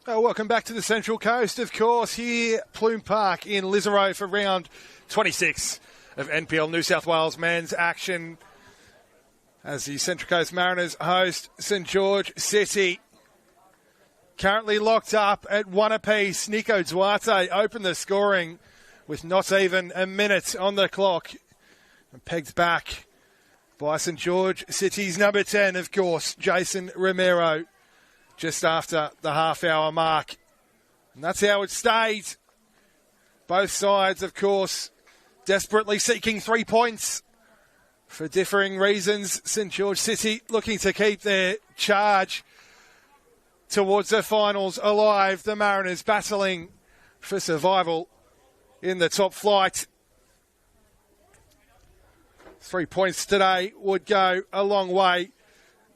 Welcome back to the Central Coast, of course, here Plume Park in Lisarow for round 26 of NPL New South Wales men's action as the Central Coast Mariners host St George City. Currently locked up at 1 apiece. Nico Duarte opened the scoring with not even a minute on the clock. And pegged back by St George City's number 10, of course, Jason Romero, just after the half-hour mark. And that's how it stayed. Both sides, of course, desperately seeking 3 points for differing reasons. St George City looking to keep their charge towards the finals alive. The Mariners battling for survival in the top flight. 3 points today would go a long way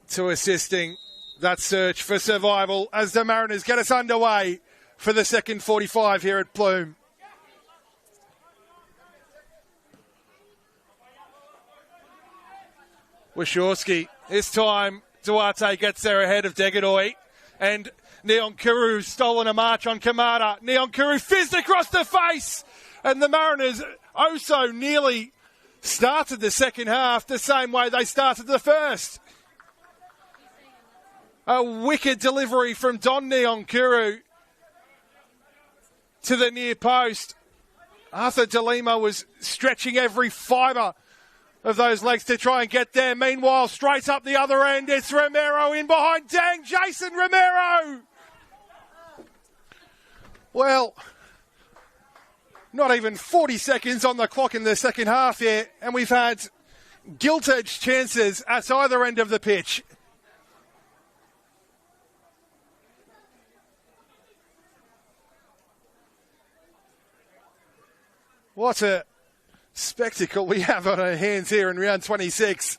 to assisting that search for survival as the Mariners get us underway for the second 45 here at Plume. Washorski. This time, Duarte gets there ahead of Degadoy. And Neon Kuru stolen a march on Kamada. Neon Kuru fizzed across the face. And the Mariners oh so nearly started the second half the same way they started the first. A wicked delivery from Don Neon Kuru to the near post. Arthur DeLima was stretching every fibre of those legs to try and get there. Meanwhile, straight up the other end, it's Romero in behind Dang. Jason Romero! Well, not even 40 seconds on the clock in the second half here, and we've had gilt-edged chances at either end of the pitch. What a spectacle we have on our hands here in round 26.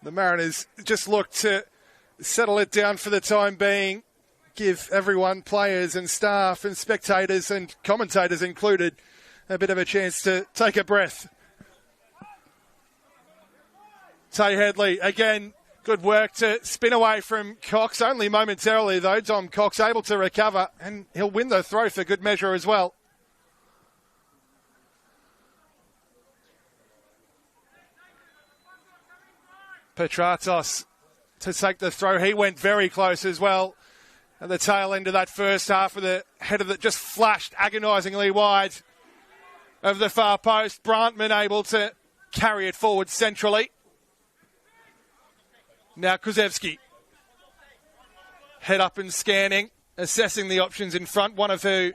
The Mariners just look to settle it down for the time being, give everyone, players and staff and spectators and commentators included, a bit of a chance to take a breath. Tay Headley, again, good work to spin away from Cox, only momentarily though. Dom Cox able to recover, and he'll win the throw for good measure as well. Petratos to take the throw. He went very close as well at the tail end of that first half with a header that just flashed agonisingly wide of the far post. Brantman able to carry it forward centrally. Now Kuzevsky. Head up and scanning, assessing the options in front, one of who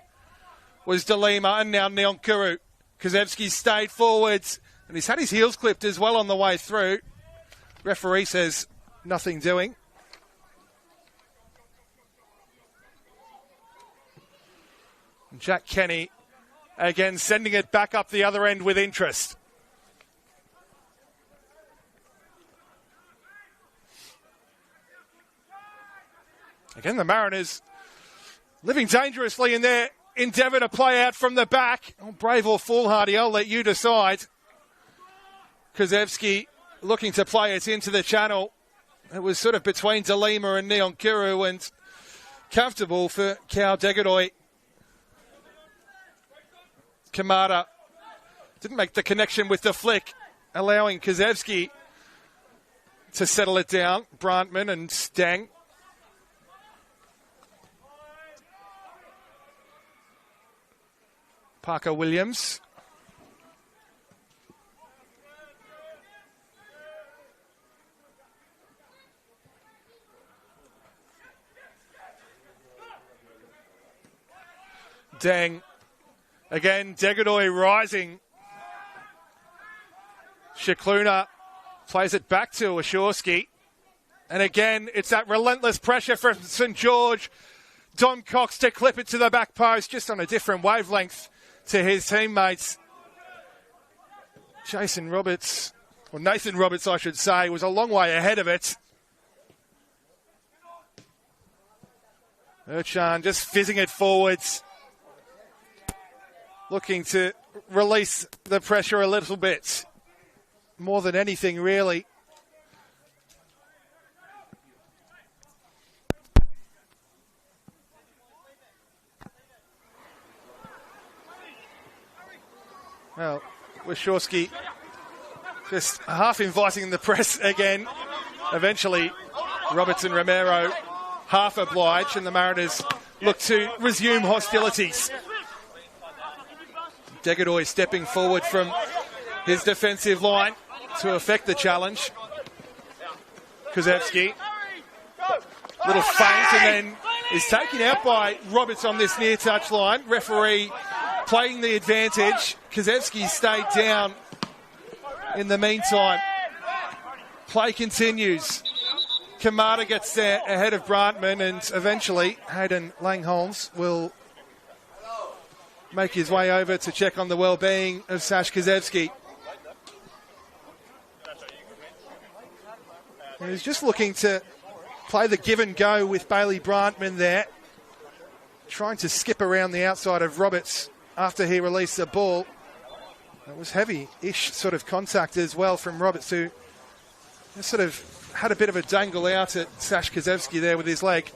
was DeLima and now Neon Kuru. Kuzevsky stayed forwards and he's had his heels clipped as well on the way through. Referee says nothing doing. Jack Kenny again sending it back up the other end with interest. Again, the Mariners living dangerously in their endeavour to play out from the back. Oh, brave or foolhardy, I'll let you decide. Kuzevsky looking to play it into the channel. It was sort of between DeLima and Neon Kuru and comfortable for Cal Degadoy. Kamada didn't make the connection with the flick, allowing Kuzevsky to settle it down. Brantman and Stang. Parker Williams. Dang. Again, Degadoy rising. Shikluna plays it back to Washorski. And again, it's that relentless pressure from St George. Dom Cox to clip it to the back post, just on a different wavelength to his teammates. Nathan Roberts, I should say, was a long way ahead of it. Urchan just fizzing it forwards. Looking to release the pressure a little bit. More than anything, really. Well, Wachowski just half inviting the press again. Eventually, Roberts and Romero half oblige, and the Mariners look to resume hostilities. Degadoy stepping forward from his defensive line to effect the challenge. Kozewski, little feint, and then is taken out by Roberts on this near touch line. Referee playing the advantage. Kozewski stayed down in the meantime. Play continues. Kamada gets there ahead of Brantman, and eventually Hayden Langholms will make his way over to check on the well-being of Sash Kozewski. He's just looking to play the give and go with Bailey Brantman there, trying to skip around the outside of Roberts after he released the ball. It was heavy-ish sort of contact as well from Roberts, who sort of had a bit of a dangle out at Sash Kozewski there with his leg.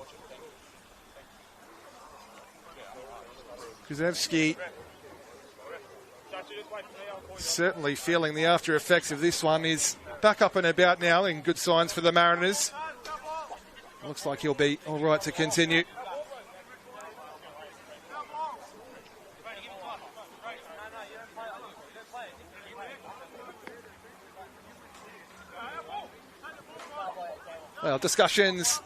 Kozewski certainly feeling the after effects of this one. Is back up and about now, in good signs for the Mariners. Looks like he'll be all right to continue. Well, discussions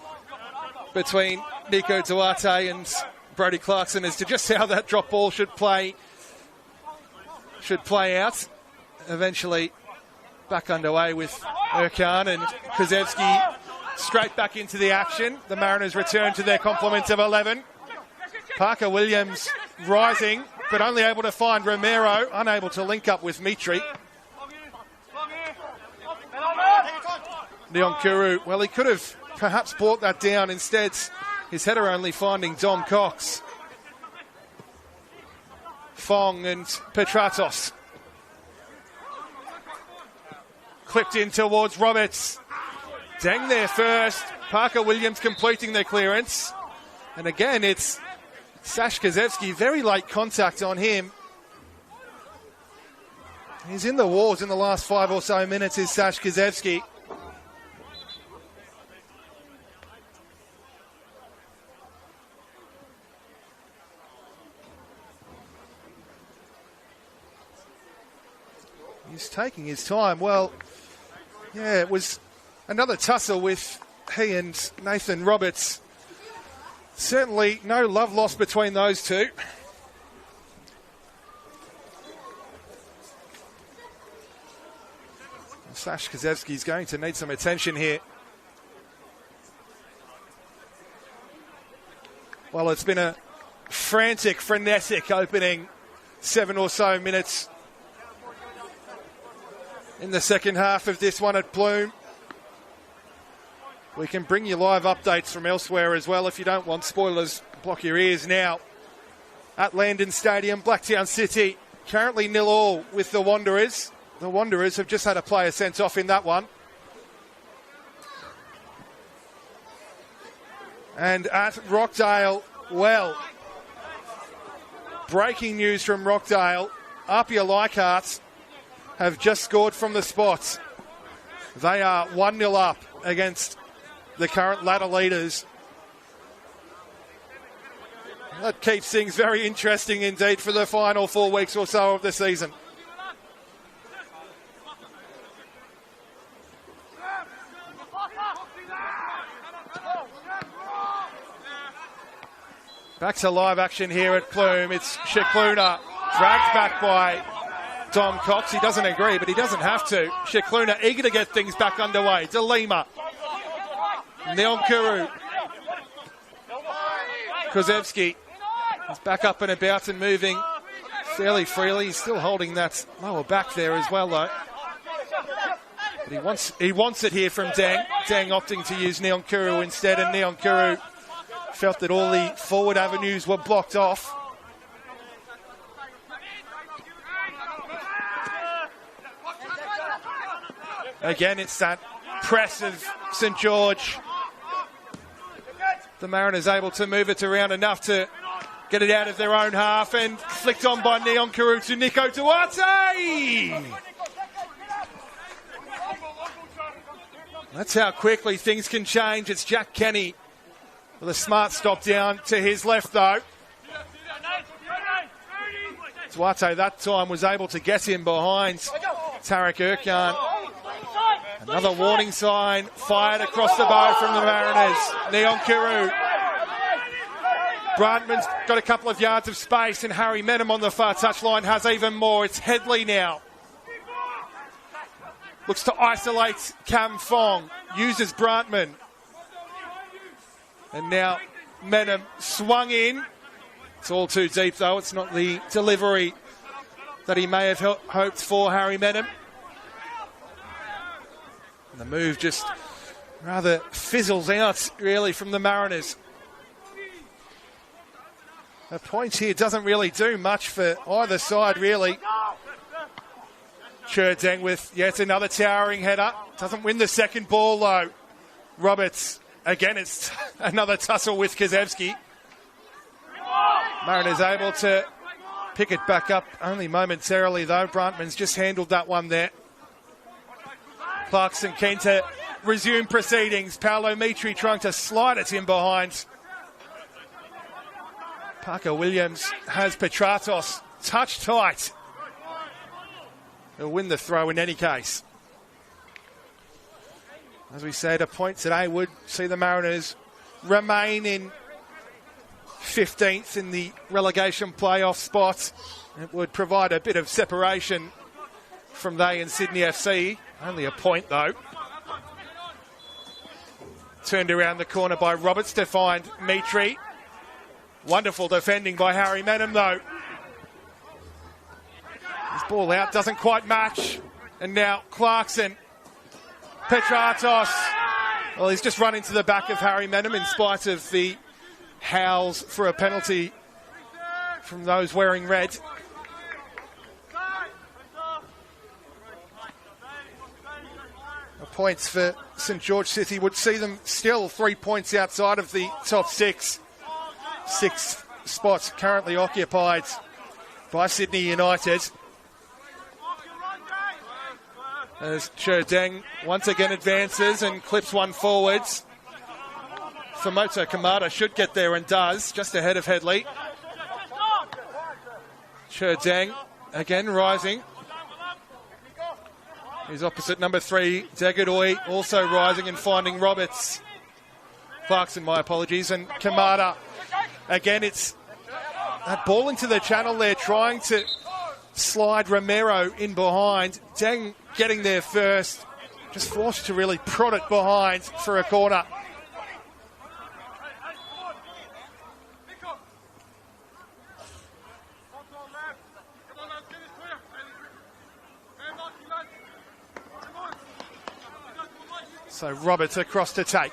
between Nico Duarte and Brody Clarkson as to just how that drop ball should play out. Eventually back underway with Erkan and Kozewski straight back into the action. The Mariners return to their complement of 11. Parker Williams rising, but only able to find Romero, unable to link up with Mitri. Leon Kuru, well, he could have perhaps brought that down. Instead, his header only finding Dom Cox. Fong and Petratos. Clipped in towards Roberts. Deng there first. Parker Williams completing the clearance. And again, it's Sash Kozewski. Very late contact on him. He's in the wars in the last 5 or so minutes, is Sash Kozewski. He's taking his time. Well, yeah, it was another tussle with he and Nathan Roberts. Certainly no love lost between those two. Sash Kozewski's going to need some attention here. Well, it's been a frantic, frenetic opening 7 or so minutes in the second half of this one at Plume. We can bring you live updates from elsewhere as well. If you don't want spoilers, block your ears now. At Landon Stadium, Blacktown City, currently 0-0 with the Wanderers. The Wanderers have just had a player sent off in that one. And at Rockdale, well, breaking news from Rockdale. Apia Leichhardt have just scored from the spot. They are 1-0 up against the current ladder leaders. That keeps things very interesting indeed for the final 4 weeks or so of the season. Back to live action here at Plume. It's Shikluna, dragged back by Dom Cox. He doesn't agree, but he doesn't have to. Shikluna eager to get things back underway. De Lima. Neonkuru. Kozewski is back up and about and moving fairly freely. He's still holding that lower back there as well, though. But he wants it here from Deng. Deng opting to use Neonkuru instead, and Neonkuru felt that all the forward avenues were blocked off. Again, it's that press of St George. The Mariners able to move it around enough to get it out of their own half and flicked on by Neon Carew to Nico Duarte. That's how quickly things can change. It's Jack Kenny with a smart stop down to his left, though. Duarte that time was able to get him behind Tarek Erkan. Another warning sign fired across the bow from the Mariners. Neon Carew. Brantman's got a couple of yards of space, and Harry Menem on the far touchline has even more. It's Headley now. Looks to isolate Cam Fong. Uses Brantman. And now Menem swung in. It's all too deep, though. It's not the delivery that he may have hoped for, Harry Menem. And the move just rather fizzles out, really, from the Mariners. The point here doesn't really do much for either side, really. Cherdeng with yet another towering header. Doesn't win the second ball, though. Roberts, again, it's another tussle with Kazewski. Mariners able to pick it back up only momentarily, though. Brantman's just handled that one there. Clarkson keen to resume proceedings. Paolo Mitri trying to slide it in behind. Parker Williams has Petratos touch tight. He'll win the throw in any case. As we said, a point today would see the Mariners remain in 15th in the relegation playoff spot. It would provide a bit of separation from they and Sydney FC. Only a point, though. Turned around the corner by Roberts to find Mitri. Wonderful defending by Harry Menem, though. His ball out doesn't quite match. And now Clarkson. Petratos. Well, he's just run into the back of Harry Menem in spite of the howls for a penalty from those wearing red. The points for St George City would see them still 3 points outside of the top six. 6 spots currently occupied by Sydney United. As Cherdeng once again advances and clips one forwards. Famoto Kamada should get there and does, just ahead of Headley. Cherdeng again rising. He's opposite number 3, Degadoy, also rising and finding Roberts. Clarkson, my apologies, and Kamada. Again, it's that ball into the channel there, trying to slide Romero in behind. Deng getting there first, just forced to really prod it behind for a corner. So Roberts across to take.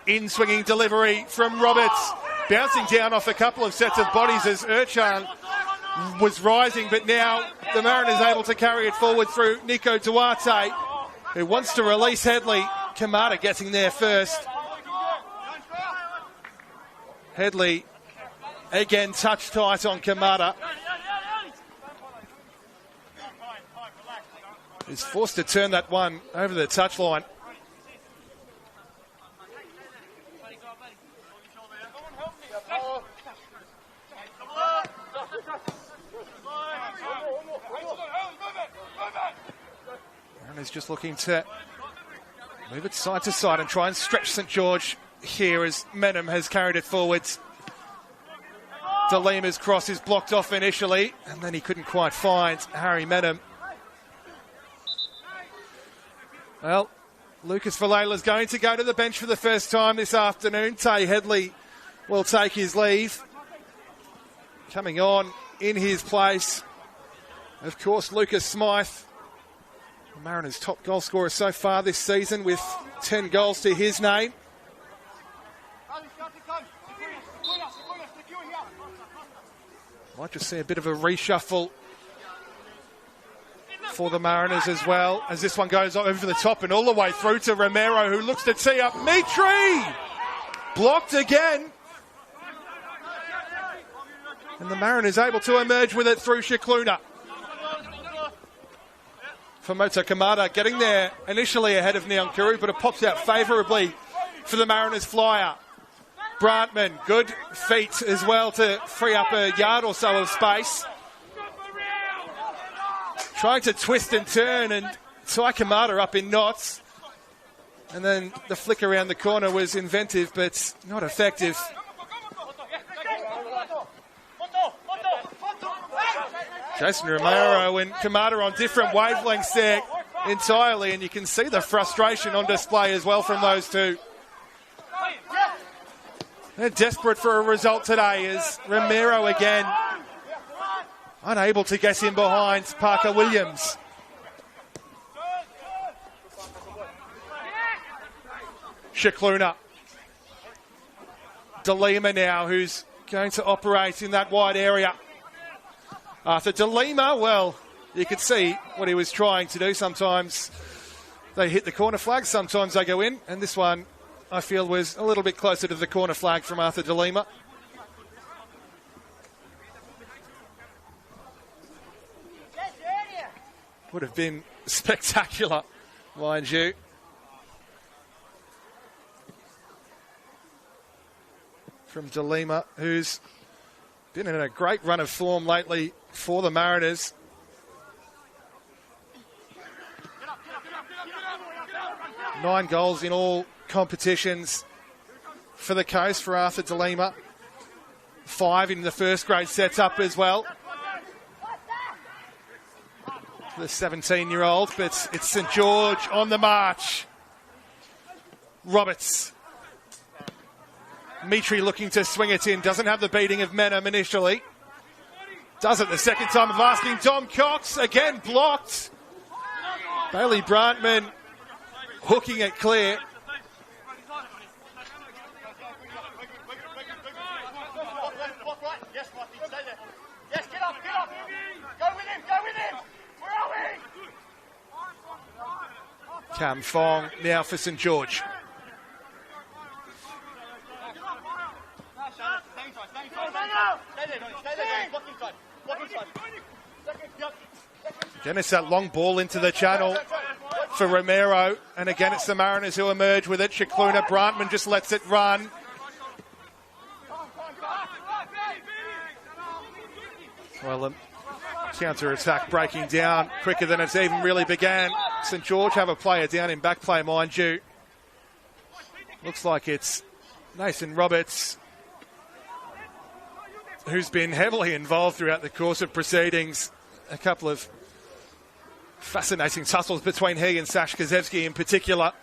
In-swinging delivery from Roberts. Bouncing down off a couple of sets of bodies as Erchan was rising, but now the Mariners able to carry it forward through Nico Duarte, who wants to release Headley. Kamada getting there first. Headley again touch tight on Kamada. He's forced to turn that one over the touchline. Is just looking to move it side to side and try and stretch St George here as Menem has carried it forwards. De Lima's cross is blocked off initially, and then he couldn't quite find Harry Menem. Well, Lucas Valela's going to go to the bench for the first time this afternoon. Tay Headley will take his leave. Coming on in his place, of course, Lucas Smythe. Mariners' top goal scorer so far this season with 10 goals to his name. Might just see a bit of a reshuffle for the Mariners as well, as this one goes over the top and all the way through to Romero, who looks to tee up Mitri. Blocked again. And the Mariners able to emerge with it through Shikluna. Famoto Kamada getting there initially ahead of Nyankuru, but it pops out favourably for the Mariners flyer. Brantman, good feet as well to free up a yard or so of space. Trying to twist and turn and tie Kamada up in knots. And then the flick around the corner was inventive, but not effective. Jason Romero and Kamada on different wavelengths there entirely, and you can see the frustration on display as well from those two. They're desperate for a result today as Romero again unable to get in behind Parker Williams. Shikluna. DeLima now, who's going to operate in that wide area. Arthur DeLima, well, you could see what he was trying to do. Sometimes they hit the corner flag, sometimes they go in, and this one, I feel, was a little bit closer to the corner flag from Arthur DeLima. Would have been spectacular, mind you. From DeLima, who's been in a great run of form lately for the Mariners. Nine goals in all competitions for the Coast for Arthur DeLima. 5 in the first grade setup as well. The 17-year-old, but it's St George on the march. Roberts. Mitri looking to swing it in. Doesn't have the beating of Menham initially. Does it the second time of asking. Dom Cox again blocked. Bailey Brantman hooking it clear. Yes, get up. Go with him. Where are we? Cam Fong now for St George. Again, it's that long ball into the channel for Romero. And again, it's the Mariners who emerge with it. Shikluna, Brantman just lets it run. Well, the counter-attack breaking down quicker than it's even really began. St George have a player down in back play, mind you. Looks like it's Nathan Roberts, who's been heavily involved throughout the course of proceedings. A couple of fascinating tussles between he and Sash Kazewski in particular.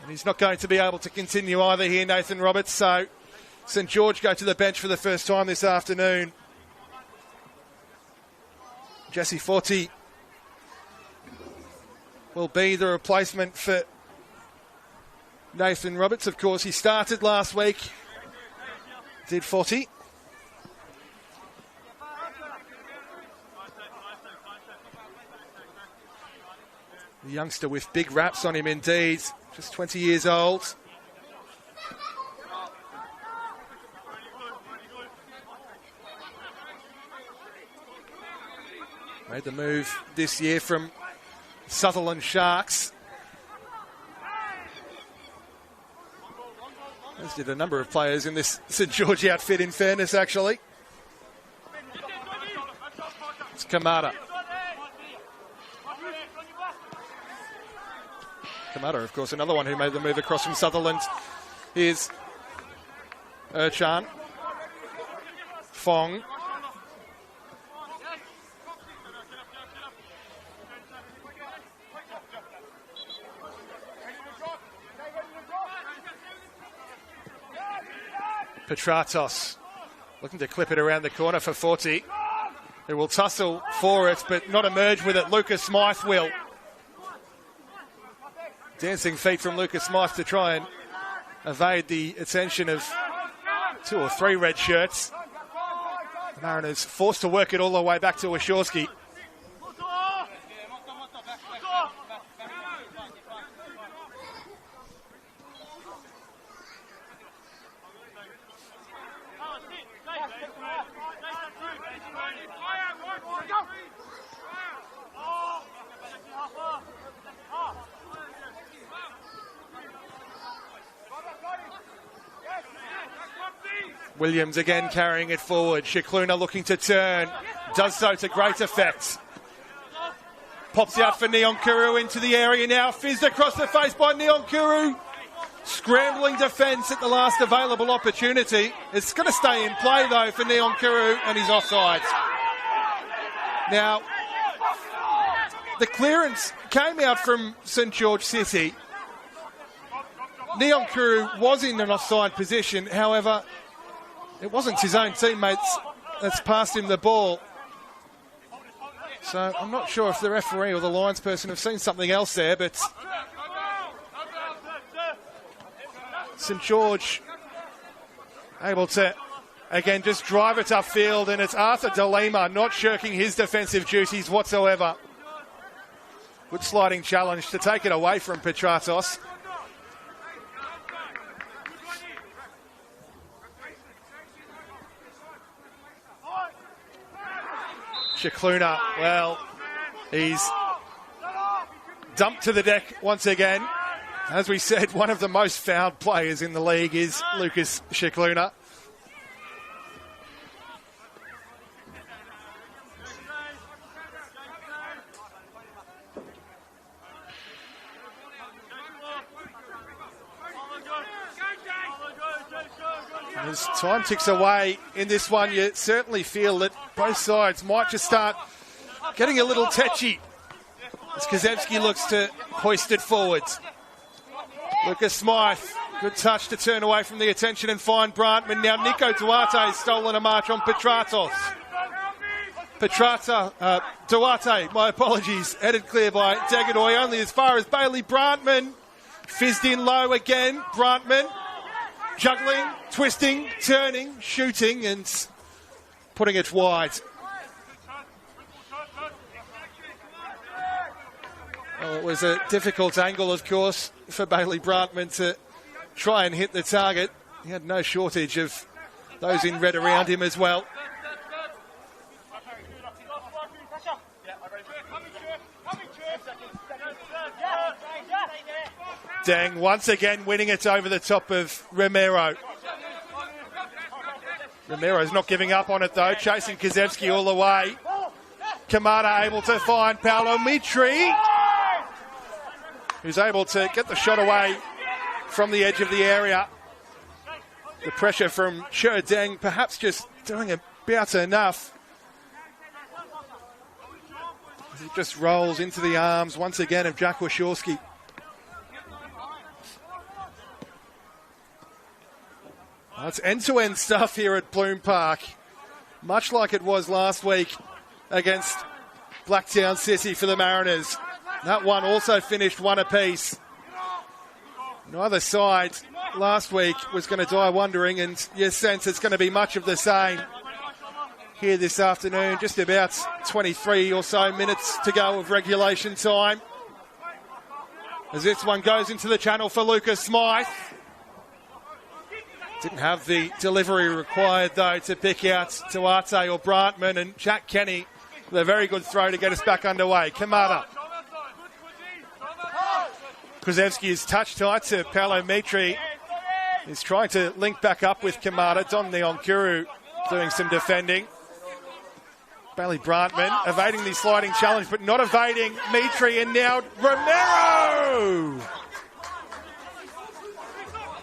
And he's not going to be able to continue either here, Nathan Roberts, so St George go to the bench for the first time this afternoon. Jesse Forti will be the replacement for Nathan Roberts. Of course, he started last week. Did Forti. The youngster with big raps on him indeed. Just 20 years old. Made the move this year from Sutherland Sharks. As did a number of players in this St George outfit, in fairness, actually. It's Kamada. Kamada, of course, another one who made the move across from Sutherland. Here's Erchan. Fong. Petratos looking to clip it around the corner for Forti, who will tussle for it but not emerge with it. Lucas Smythe will. Dancing feet from Lucas Smythe to try and evade the attention of 2 or 3 red shirts. The Mariners forced to work it all the way back to Wachowski. Williams again carrying it forward. Shikluna looking to turn. Does so to great effect. Pops out for Neonkuru into the area now. Fizzed across the face by Neonkuru. Scrambling defence at the last available opportunity. It's going to stay in play though for Neonkuru, and he's offside. Now, the clearance came out from St George City. Neonkuru was in an offside position, however, it wasn't his own teammates that's passed him the ball. So I'm not sure if the referee or the lines person have seen something else there, but St George able to, again, just drive it upfield, and it's Arthur De Lima not shirking his defensive duties whatsoever. Good sliding challenge to take it away from Petratos. Shikluna, well, he's dumped to the deck once again. As we said, one of the most fouled players in the league is Lucas Shikluna. As time ticks away in this one, you certainly feel that both sides might just start getting a little tetchy as Kazevsky looks to hoist it forwards. Lucas Smythe, good touch to turn away from the attention and find Brantman. Now Nico Duarte has stolen a march on Petratos. Duarte, my apologies, headed clear by Degadoy, only as far as Bailey Brantman. Fizzed in low again, Brantman. Juggling, twisting, turning, shooting, and putting it wide. Well, it was a difficult angle, of course, for Bailey Brantman to try and hit the target. He had no shortage of those in red around him as well. Deng once again winning it over the top of Romero. Romero's not giving up on it though, chasing Kazevsky all the way. Kamada able to find Paolo Mitri, who's able to get the shot away from the edge of the area. The pressure from Cher Deng perhaps just doing about enough. As he just rolls into the arms once again of Jack Wachowski. Well, it's end-to-end stuff here at Bloom Park, much like it was last week against Blacktown City for the Mariners. That one also finished one apiece. Neither side last week was going to die wondering, and you sense it's going to be much of the same here this afternoon. Just about 23 or so minutes to go of regulation time, as this one goes into the channel for Lucas Smythe. Didn't have the delivery required, though, to pick out Duarte or Brantman, and Jack Kenny with a very good throw to get us back underway. Kamada. Krzyzewski is touch tight to Paolo Mitri. He's trying to link back up with Kamada. Don Neonkuru doing some defending. Bailey Brantman evading the sliding challenge, but not evading Mitri, and now Romero!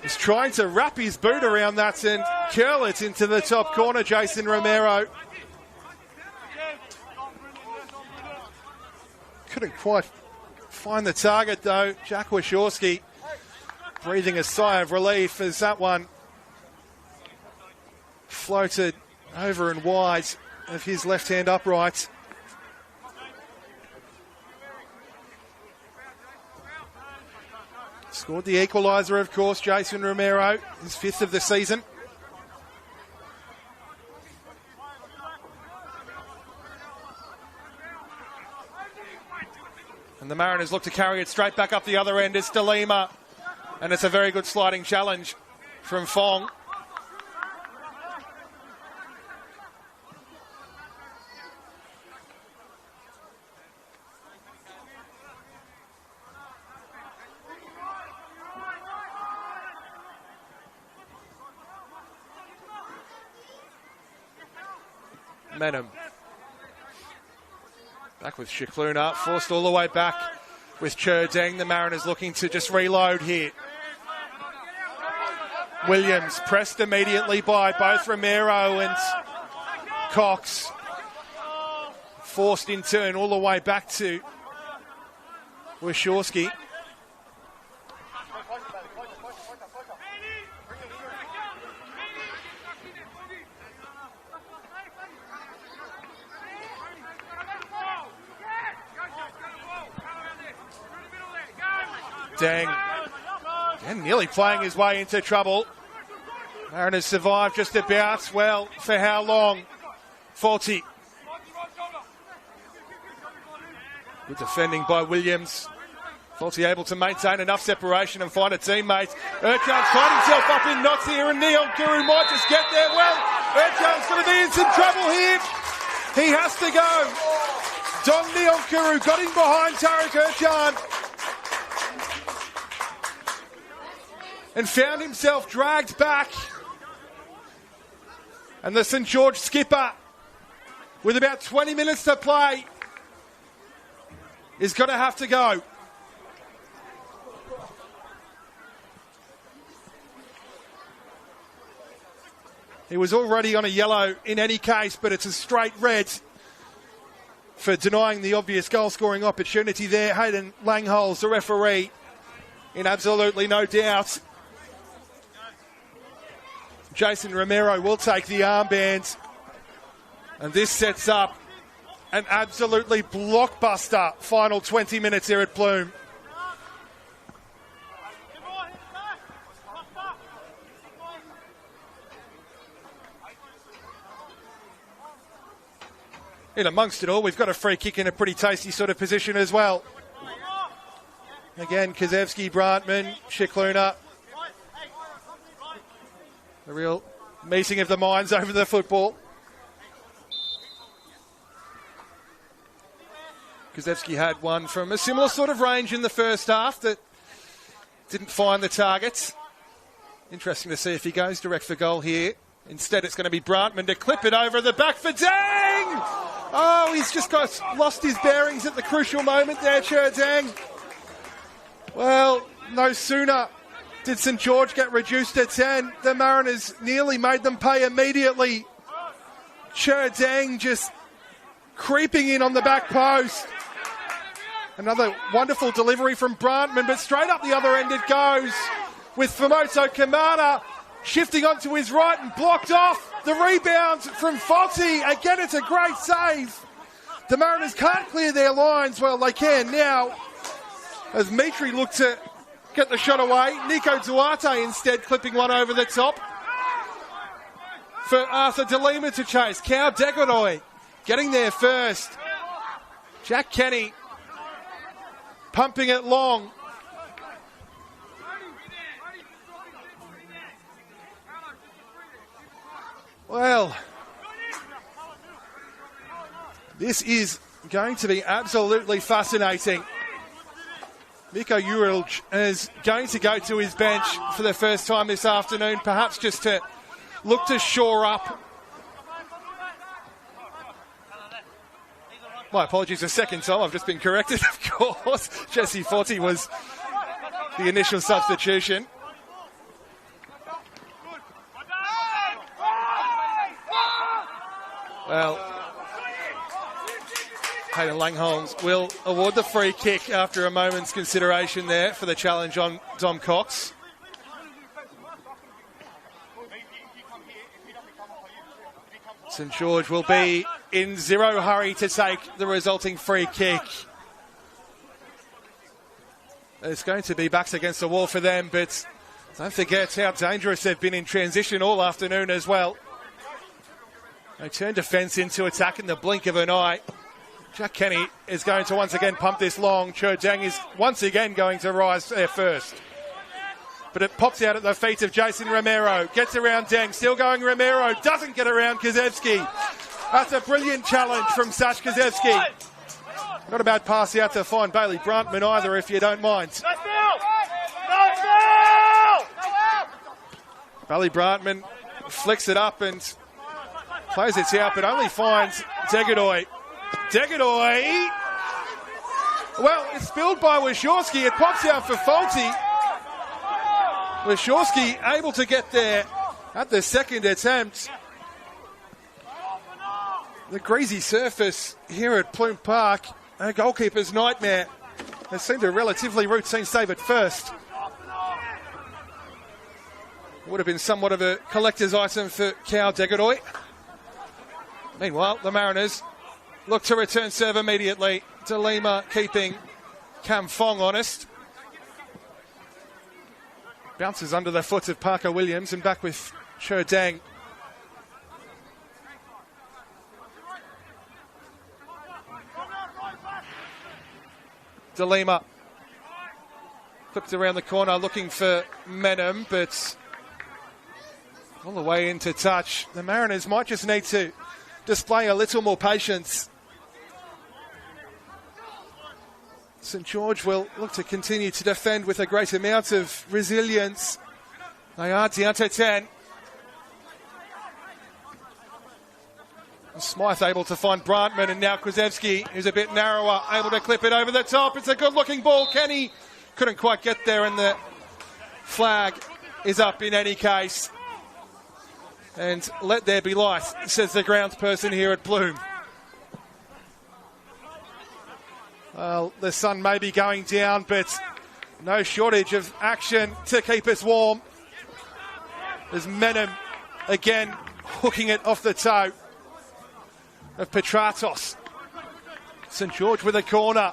He's trying to wrap his boot around that and curl it into the top corner, Jason Romero. Couldn't quite find the target though. Jack Wachowski breathing a sigh of relief as that one floated over and wide of his left-hand upright. Scored the equaliser, of course, Jason Romero, his fifth of the season. And the Mariners look to carry it straight back up the other end. It's De Lima, and it's a very good sliding challenge from Fong. Menham. Back with Shikluna, forced all the way back with Cherdeng. The Mariners looking to just reload here. Williams pressed immediately by both Romero and Cox. Forced in turn all the way back to Wishorski. Dang. And nearly playing his way into trouble. Mariners survived just about. Well, for how long? Faulty. Good defending by Williams. Faulty able to maintain enough separation and find a teammate. Urchan's tied himself up in knots here, and Neon Guru might just get there. Well, Urchan's going to be in some trouble here. He has to go. Don Neon Guru got in behind Tarek Urchan and found himself dragged back. And the St George skipper, with about 20 minutes to play, is going to have to go. He was already on a yellow in any case, but it's a straight red for denying the obvious goal-scoring opportunity there. Hayden Langholz, the referee, in absolutely no doubt. Jason Romero will take the armband, and this sets up an absolutely blockbuster final 20 minutes here at Bloom. In amongst it all, we've got a free kick in a pretty tasty sort of position as well. Again, Kozewski, Brantman, Shikluna. A real meeting of the minds over the football. Kozewski had one from a similar sort of range in the first half that didn't find the target. Interesting to see if he goes direct for goal here. Instead, it's going to be Brantman to clip it over the back for Dang! Oh, he's just lost his bearings at the crucial moment there, Cherdang. Well, no sooner did St George get reduced to 10, the Mariners nearly made them pay immediately. Cherdang just creeping in on the back post. Another wonderful delivery from Brantman, but straight up the other end it goes, with Famoso Kamada shifting onto his right and blocked off. The rebound from Faulty. Again, it's a great save. The Mariners can't clear their lines. Well, they can now, as Mitri looked to get the shot away. Nico Duarte instead clipping one over the top for Arthur De Lima to chase. Cow Degodoy getting there first. Jack Kenny pumping it long. Well, this is going to be absolutely fascinating. Miko Urilj is going to go to his bench for the first time this afternoon, perhaps just to look to shore up. My apologies, a second time, I've just been corrected, of course. Jesse Forti was the initial substitution. Well, Hayden Langholz will award the free kick after a moment's consideration there for the challenge on Dom Cox. St George will be in zero hurry to take the resulting free kick. It's going to be backs against the wall for them, but don't forget how dangerous they've been in transition all afternoon as well. They turn defence into attack in the blink of an eye. Jack Kenny is going to once again pump this long. Cherdang is once again going to rise there first. But it pops out at the feet of Jason Romero. Gets around Deng. Still going Romero. Doesn't get around Kozewski. That's a brilliant challenge from Sash Kozewski. Not a bad pass out to find Bailey Brantman either, if you don't mind. Bailey Brantman flicks it up and Plays it out, but only finds Degadoy. Degadoy. Well, it's spilled by Wachowski. It pops out for Faulty. Wachowski able to get there at the second attempt. The greasy surface here at Plume Park, a goalkeeper's nightmare. It seemed a relatively routine save at first. Would have been somewhat of a collector's item for Cal Degadoy. Meanwhile, the Mariners look to return serve immediately. De Lima keeping Cam Fong honest. Bounces under the foot of Parker Williams and back with Cho Dang. De Lima flipped around the corner looking for Menem, but all the way into touch. The Mariners might just need to display a little more patience. St George will look to continue to defend with a great amount of resilience. They are down to 10. Smythe able to find Brantman, and now Krzyzewski, who's a bit narrower, able to clip it over the top. It's a good-looking ball. Kenny couldn't quite get there, and the flag is up in any case. And let there be light, says the grounds person here at Plume. Well, the sun may be going down, but no shortage of action to keep us warm. There's Menem again hooking it off the toe of Petratos. St George with a corner.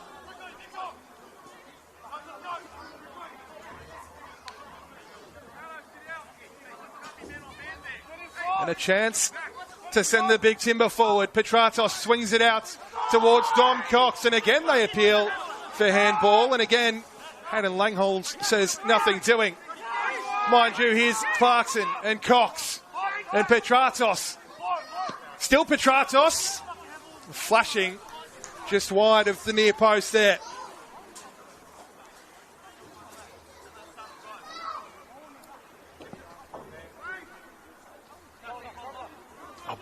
And a chance to send the big timber forward. Petratos swings it out towards Dom Cox, and again they appeal for handball, and again Hayden Langholz says nothing doing. Mind you, here's Clarkson and Cox and Petratos. Still Petratos, flashing just wide of the near post there.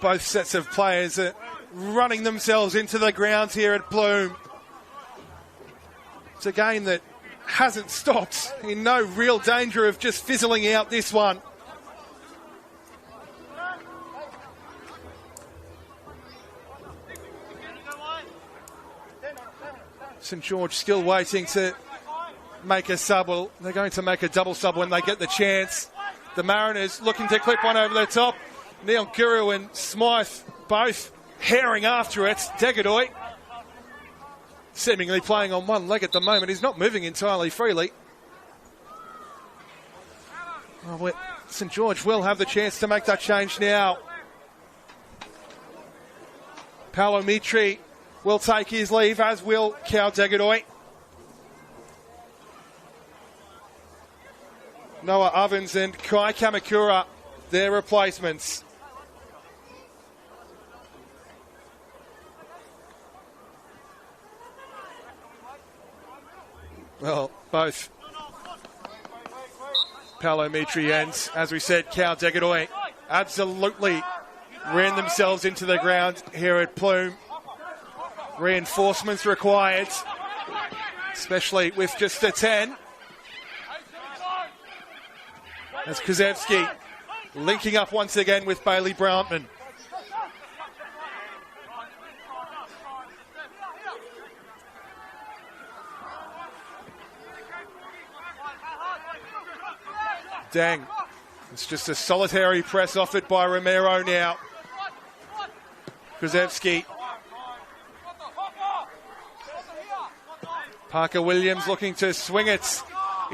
Both sets of players are running themselves into the ground here at Plume. It's a game that hasn't stopped, in no real danger of just fizzling out this one. St George still waiting to make a sub. Well, they're going to make a double sub when they get the chance. The Mariners looking to clip one over the top. Neil Guru and Smythe both herring after it. Degadoy seemingly playing on one leg at the moment. He's not moving entirely freely. Well, St George will have the chance to make that change now. Paolo Mitri will take his leave, as will Cal Degadoy. Noah Ovens and Kai Kamakura, their replacements. Well, both Paolo Mitri and, as we said, Cal Degadoy absolutely ran themselves into the ground here at Plume. Reinforcements required, especially with just a 10. As Krzyzewski linking up once again with Bailey Brantman. Dang. It's just a solitary press offered by Romero now. Krzyzewski. Parker Williams looking to swing it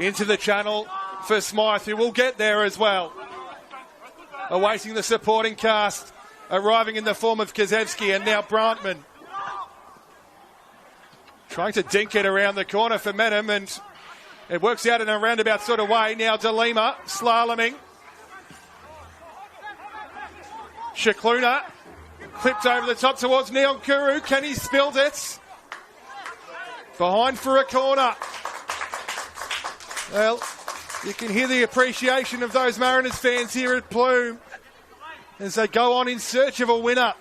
into the channel for Smythe, who will get there as well. Awaiting the supporting cast, arriving in the form of Krzyzewski and now Brantman. Trying to dink it around the corner for Menem, and it works out in a roundabout sort of way. Now De Lima slaloming. Shikluna clipped over the top towards Neil Kuru. Kenny spilled it. Behind for a corner. Well, you can hear the appreciation of those Mariners fans here at Plume. as they go on in search of a winner,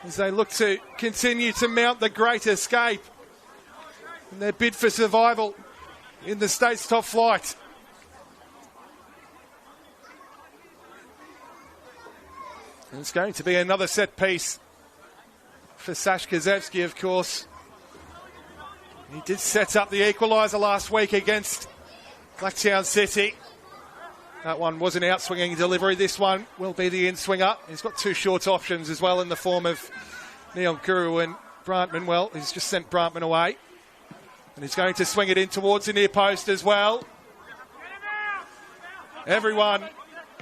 as they look to continue to mount the great escape in their bid for survival in the state's top flight. And it's going to be another set piece for Sash Kazevsky, of course. He did set up the equaliser last week against Blacktown City. That one was an out-swinging delivery. This one will be the in-swinger. He's got two short options as well in the form of Neon Guru and Brantman. Well, he's just sent Brantman away. And he's going to swing it in towards the near post as well. Everyone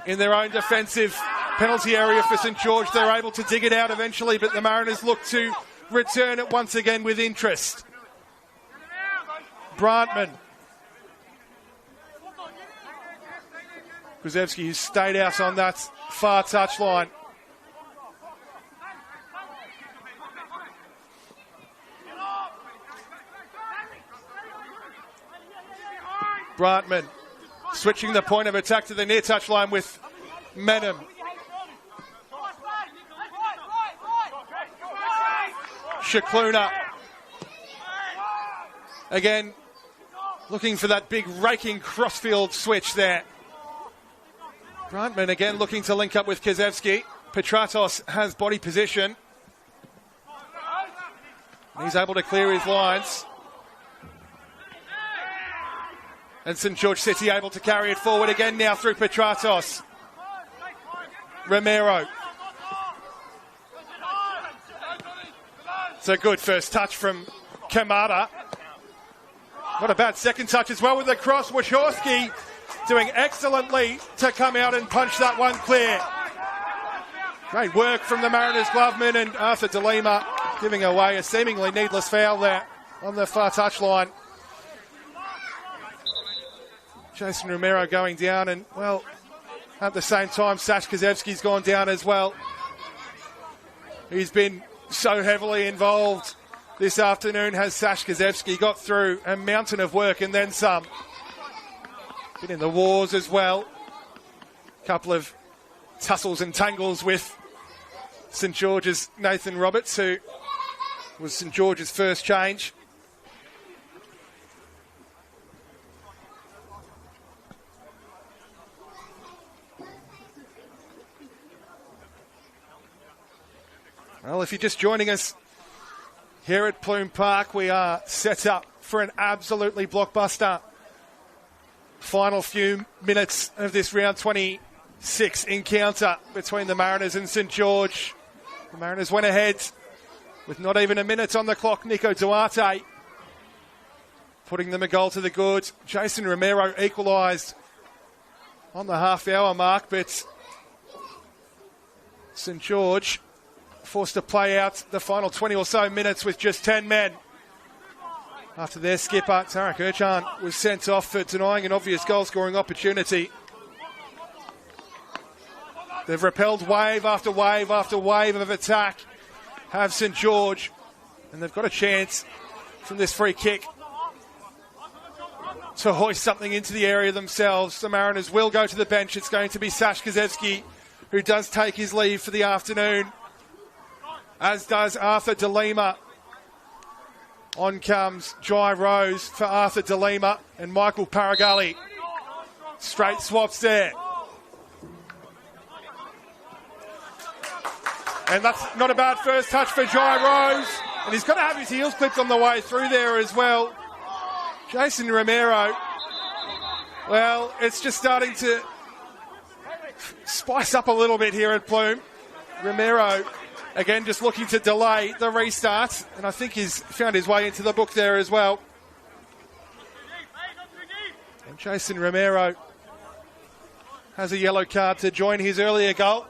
in their own defensive penalty area for St George. They're able to dig it out eventually, but the Mariners look to return it once again with interest. Brantman. Kuzevsky, who stayed out on that far touchline. Brantman switching the point of attack to the near touchline with Menem. Shikluna. Again, looking for that big raking crossfield switch there. Brantman again looking to link up with Kazevsky. Petratos has body position. He's able to clear his lines. And St George City able to carry it forward again now through Petratos. Romero. It's a good first touch from Kamada. Not a bad second touch as well with the cross. Wachowski doing excellently to come out and punch that one clear. Great work from the Mariners gloveman, and Arthur DeLima giving away a seemingly needless foul there on the far touchline. Jason Romero going down, and, well, at the same time, Sash Kazevsky's gone down as well. He's been so heavily involved this afternoon, has Sash Kazevsky. Got through a mountain of work and then some. Been in the wars as well. Couple of tussles and tangles with St George's Nathan Roberts, who was St George's first change. Well, if you're just joining us here at Plume Park, we are set up for an absolutely blockbuster final few minutes of this round 26 encounter between the Mariners and St George. The Mariners went ahead with not even a minute on the clock. Nico Duarte putting them a goal to the good. Jason Romero equalised on the half-hour mark, but St George forced to play out the final 20 or so minutes with just 10 men after their skipper, Tarek Erchan, was sent off for denying an obvious goal-scoring opportunity. They've repelled wave after wave after wave of attack, have St George, and they've got a chance from this free kick to hoist something into the area themselves. The Mariners will go to the bench. It's going to be Sash Kazevsky, who does take his leave for the afternoon, as does Arthur DeLima. On comes Jai Rose for Arthur DeLima and Michael Paragalli. Straight swaps there. And that's not a bad first touch for Jai Rose. And he's got to have his heels clipped on the way through there as well. Jason Romero. Well, it's just starting to spice up a little bit here at Plume. Romero, again, just looking to delay the restart. And I think he's found his way into the book there as well. And Jason Romero has a yellow card to join his earlier goal.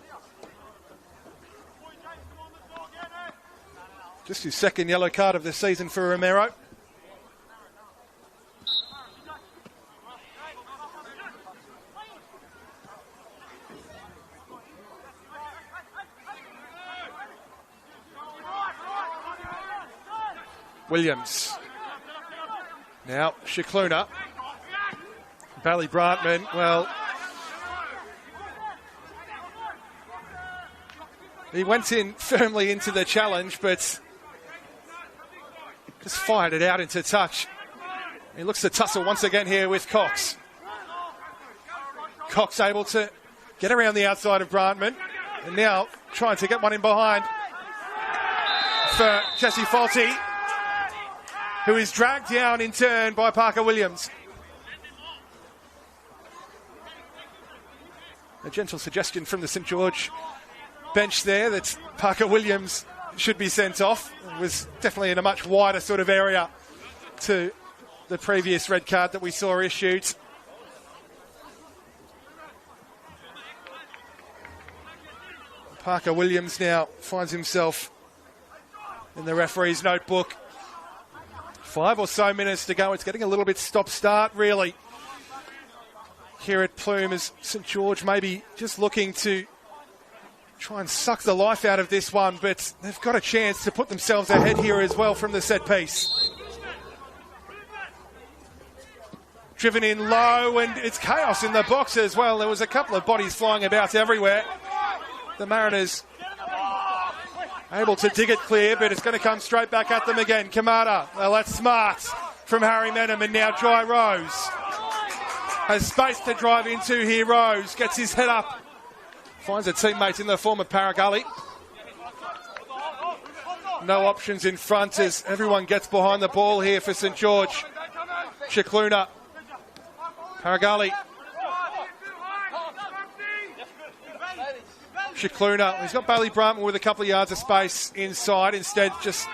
Just his second yellow card of the season for Romero. Williams. Now Shikluna. Bally Brantman. Well, He went in firmly into the challenge, but just fired it out into touch. He looks to tussle once again here with Cox. Cox able to get around the outside of Brantman, and now trying to get one in behind for Jesse Faulty, who is dragged down in turn by Parker Williams. A gentle suggestion from the St George bench there that Parker Williams should be sent off. It was definitely in a much wider sort of area to the previous red card that we saw issued. Parker Williams now finds himself in the referee's notebook. 5 or so minutes to go. It's getting a little bit stop-start, really, here at Plume, as St George maybe just looking to try and suck the life out of this one, but they've got a chance to put themselves ahead here as well from the set piece. Driven in low, and it's chaos in the box as well. There was a couple of bodies flying about everywhere. The Mariners able to dig it clear, but it's going to come straight back at them again. Kamada, well, that's smart from Harry Menham, and now Jai Rose has space to drive into here. Rose gets his head up, finds a teammate in the form of Paragully. No options in front as everyone gets behind the ball here for St George. Shikluna, Paragully. Shikluna, he's got Bailey Brantman with a couple of yards of space inside. Instead, just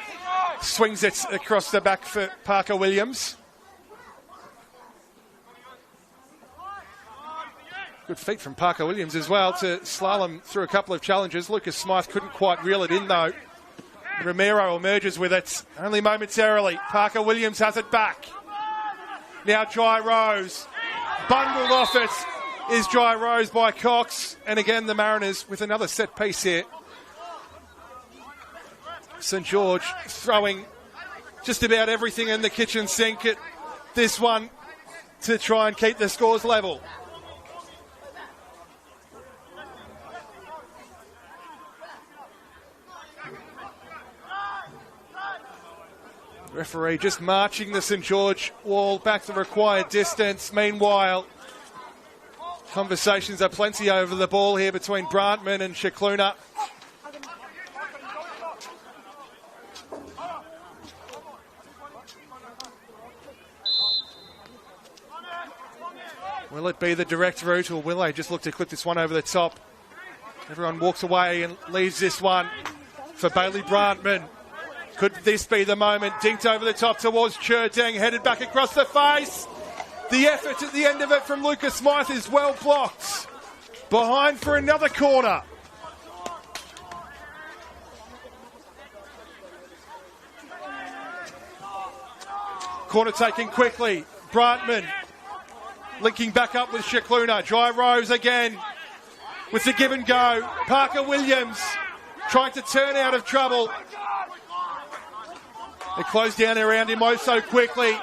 swings it across the back for Parker Williams. Good feet from Parker Williams as well to slalom through a couple of challenges. Lucas Smythe couldn't quite reel it in though. Romero emerges with it only momentarily. Parker Williams has it back. Now Jai Rose. Bundled off it is Jai Rose by Cox. And again, the Mariners with another set piece here. St George throwing just about everything in the kitchen sink at this one to try and keep the scores level. Referee just marching the St George wall back the required distance. Meanwhile, conversations are plenty over the ball here between Brantman and Shikluna. Will it be the direct route, or will they just look to clip this one over the top? Everyone walks away and leaves this one for Bailey Brantman. Could this be the moment? Dinked over the top towards Cherdeng, headed back across the face. The effort at the end of it from Lucas Smythe is well blocked. Behind for another corner. Corner taken quickly. Brantman linking back up with Shikluna. Jai Rose again with the give and go. Parker Williams trying to turn out of trouble. They close down around him oh so quickly.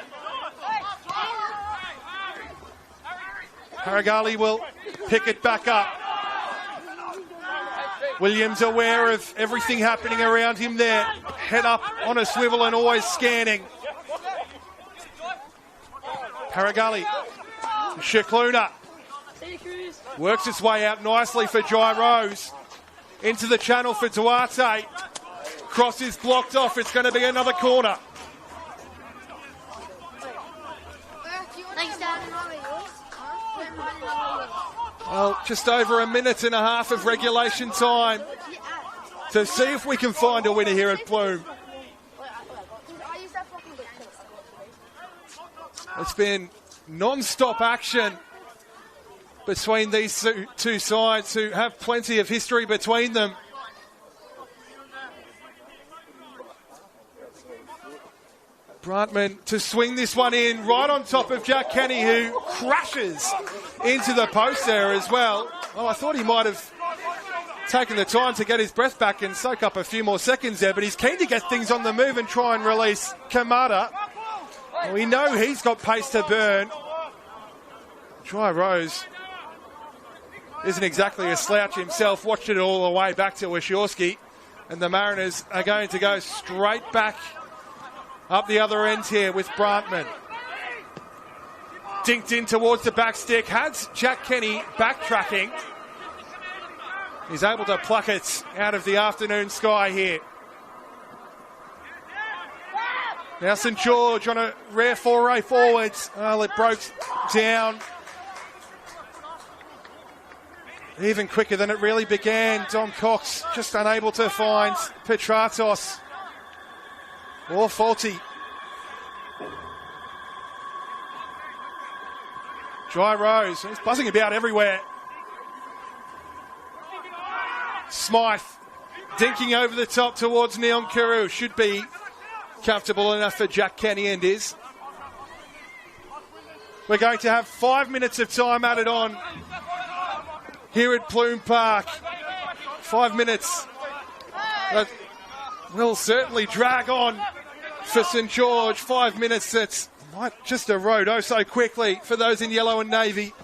Paragully will pick it back up. Williams aware of everything happening around him there. Head up on a swivel and always scanning. Paragully. Shikluna works its way out nicely for Jai Rose. Into the channel for Duarte. Cross is blocked off. It's going to be another corner. Well, just over a minute and a half of regulation time to see if we can find a winner here at Plume. It's been non-stop action between these two sides who have plenty of history between them. Brantman to swing this one in right on top of Jack Kenny, who crashes into the post there as well. Well, I thought he might have taken the time to get his breath back and soak up a few more seconds there, but he's keen to get things on the move and try and release Kamada. We know he's got pace to burn. Jai Rose isn't exactly a slouch himself. Watched it all the way back to Wasiorski. And the Mariners are going to go straight back up the other end here with Brantman. Dinked in towards the back stick. Has Jack Kenny backtracking. He's able to pluck it out of the afternoon sky here. Now St George on a rare foray forwards. It broke down even quicker than it really began. Dom Cox just unable to find Petratos or Faulty. Dry Rose, he's buzzing about everywhere. Smythe dinking over the top towards Neon Kuru. Should be comfortable enough for Jack Kenny and is. We're going to have 5 minutes of time added on here at Plume Park. 5 minutes that will certainly drag on for St George. 5 minutes that might just erode oh so quickly for those in yellow and navy.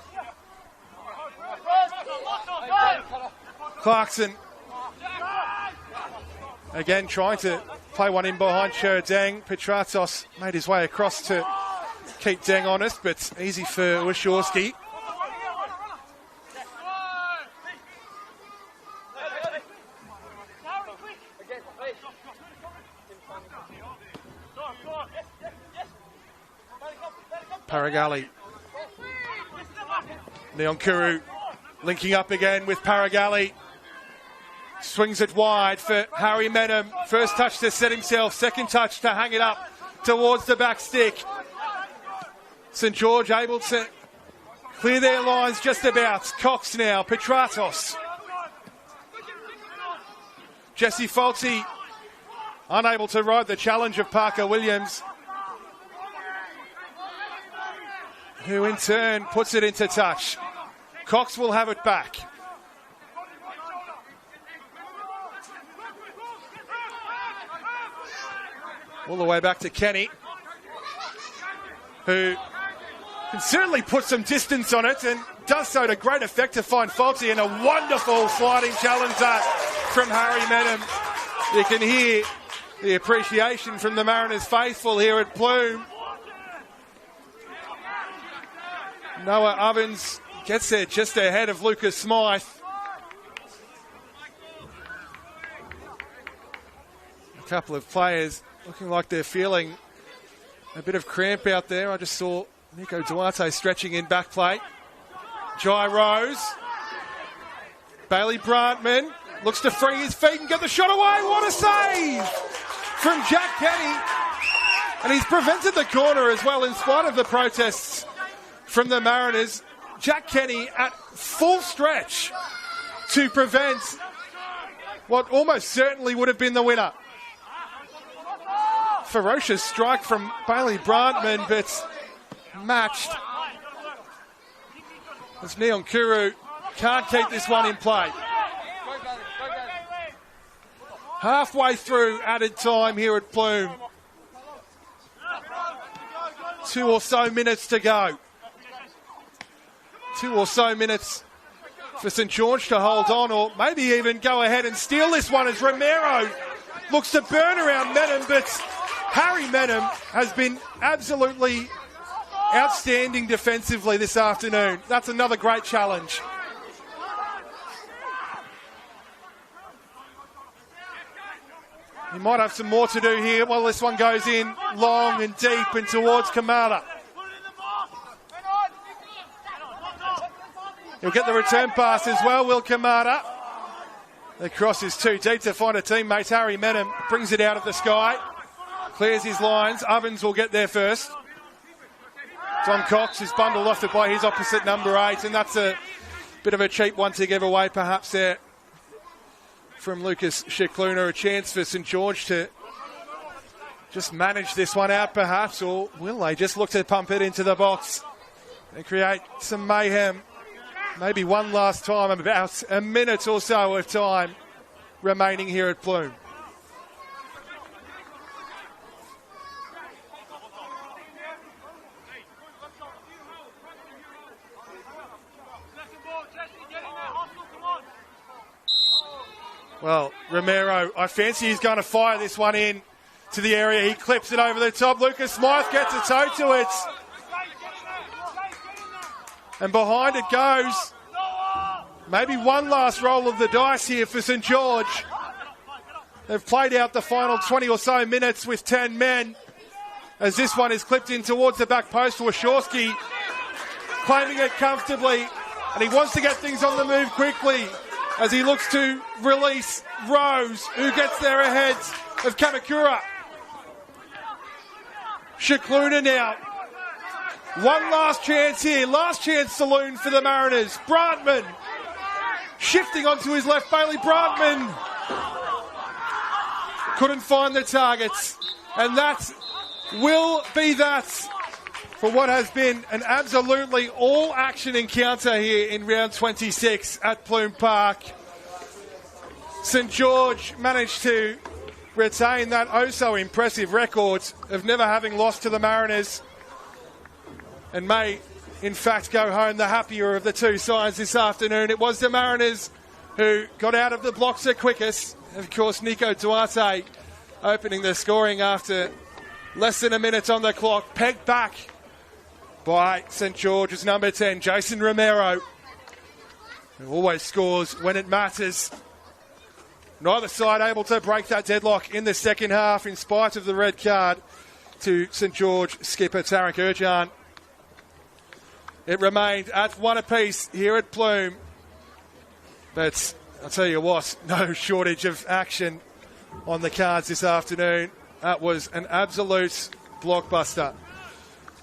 Clarkson again trying to play one in behind Cher Deng. Petratos made his way across to keep Deng honest, but easy for Wasiorski. Paragali. Neon Kuru linking up again with Paragali. Swings it wide for Harry Menem. First touch to set himself. Second touch to hang it up towards the back stick. St George able to clear their lines just about. Cox now. Petratos. Jesse Faulty unable to ride the challenge of Parker Williams, who in turn puts it into touch. Cox will have it back. All the way back to Kenny, who can certainly put some distance on it and does so to great effect to find Faulty, and a wonderful sliding challenge that from Harry Menem. You can hear the appreciation from the Mariners faithful here at Plume. Noah Ovens gets there just ahead of Lucas Smythe. A couple of players looking like they're feeling a bit of cramp out there. I just saw Nico Duarte stretching in back plate. Jai Rose. Bailey Brantman looks to free his feet and get the shot away. What a save from Jack Kenny. And he's prevented the corner as well in spite of the protests from the Mariners. Jack Kenny at full stretch to prevent what almost certainly would have been the winner. Ferocious strike from Bailey Brantman, but matched as Neon Kuru can't keep this one in play. Halfway through added time here at Plume. 2 or so minutes to go. 2 or so minutes for St George to hold on, or maybe even go ahead and steal this one as Romero looks to burn around Menem, but Harry Menem has been absolutely outstanding defensively this afternoon. That's another great challenge. He might have some more to do here while this one goes in long and deep and towards Kamara. He'll get the return pass as well, Will Kamara. The cross is too deep to find a teammate. Harry Menem brings it out of the sky. Clears his lines. Ovens will get there first. Tom Cox is bundled off by his opposite number 8, and that's a bit of a cheap one to give away perhaps there from Lucas Shikluna. A chance for St George to just manage this one out perhaps, or will they just look to pump it into the box and create some mayhem? Maybe one last time, about a minute or so of time remaining here at Plume. Well, Romero, I fancy he's going to fire this one in to the area. He clips it over the top. Lucas Smythe gets a toe to it. And behind it goes. Maybe one last roll of the dice here for St George. They've played out the final 20 or so minutes with 10 men. As this one is clipped in towards the back post. Wachowski claiming it comfortably. And he wants to get things on the move quickly as he looks to release Rose, who gets there ahead of Kamakura. Shikluna now. One last chance here. Last chance saloon for the Mariners. Brantman shifting onto his left. Bailey Brantman couldn't find the targets. And that will be that for what has been an absolutely all-action encounter here in round 26 at Plume Park. St George managed to retain that oh-so-impressive record of never having lost to the Mariners and may, in fact, go home the happier of the two sides this afternoon. It was the Mariners who got out of the blocks the quickest. Of course, Nico Duarte opening the scoring after less than a minute on the clock, pegged back by St George's number 10, Jason Romero, who always scores when it matters. Neither side able to break that deadlock in the second half in spite of the red card to St George skipper Tarek Urjan. It remained at one apiece here at Plume. But I'll tell you what, no shortage of action on the cards this afternoon. That was an absolute blockbuster.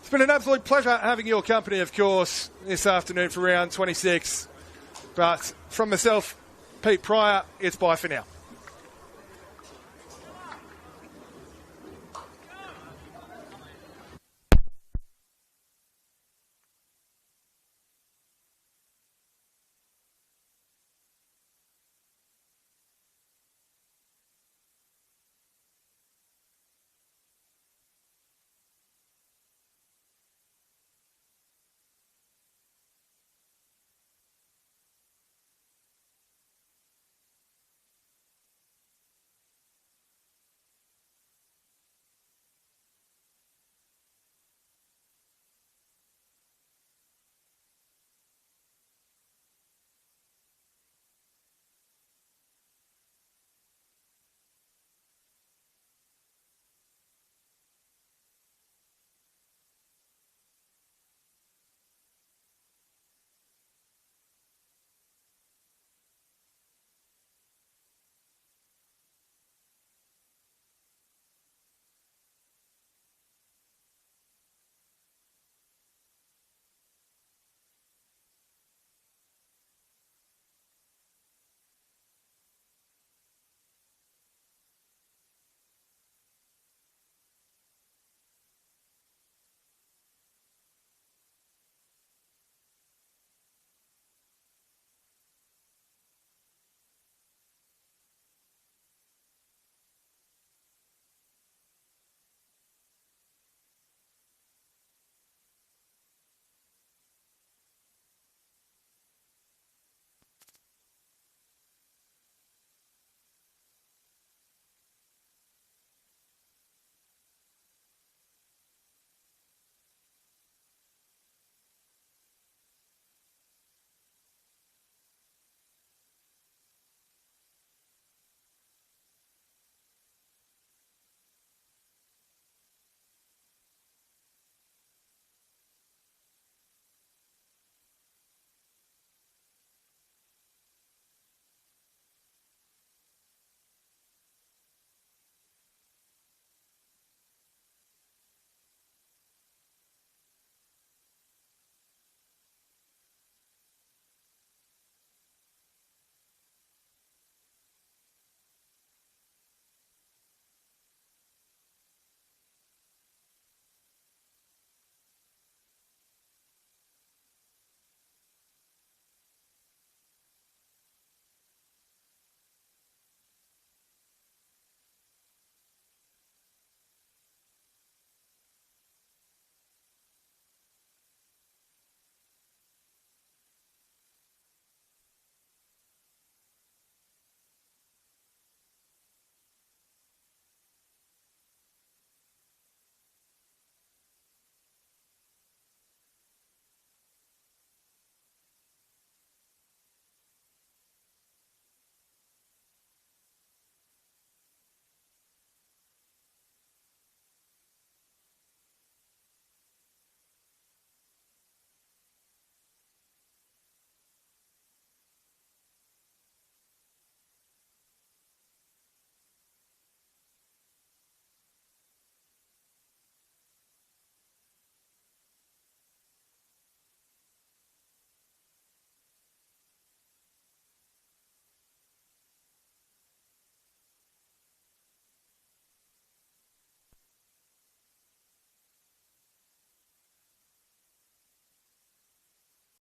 It's been an absolute pleasure having your company, of course, this afternoon for round 26. But from myself, Pete Pryor, it's bye for now.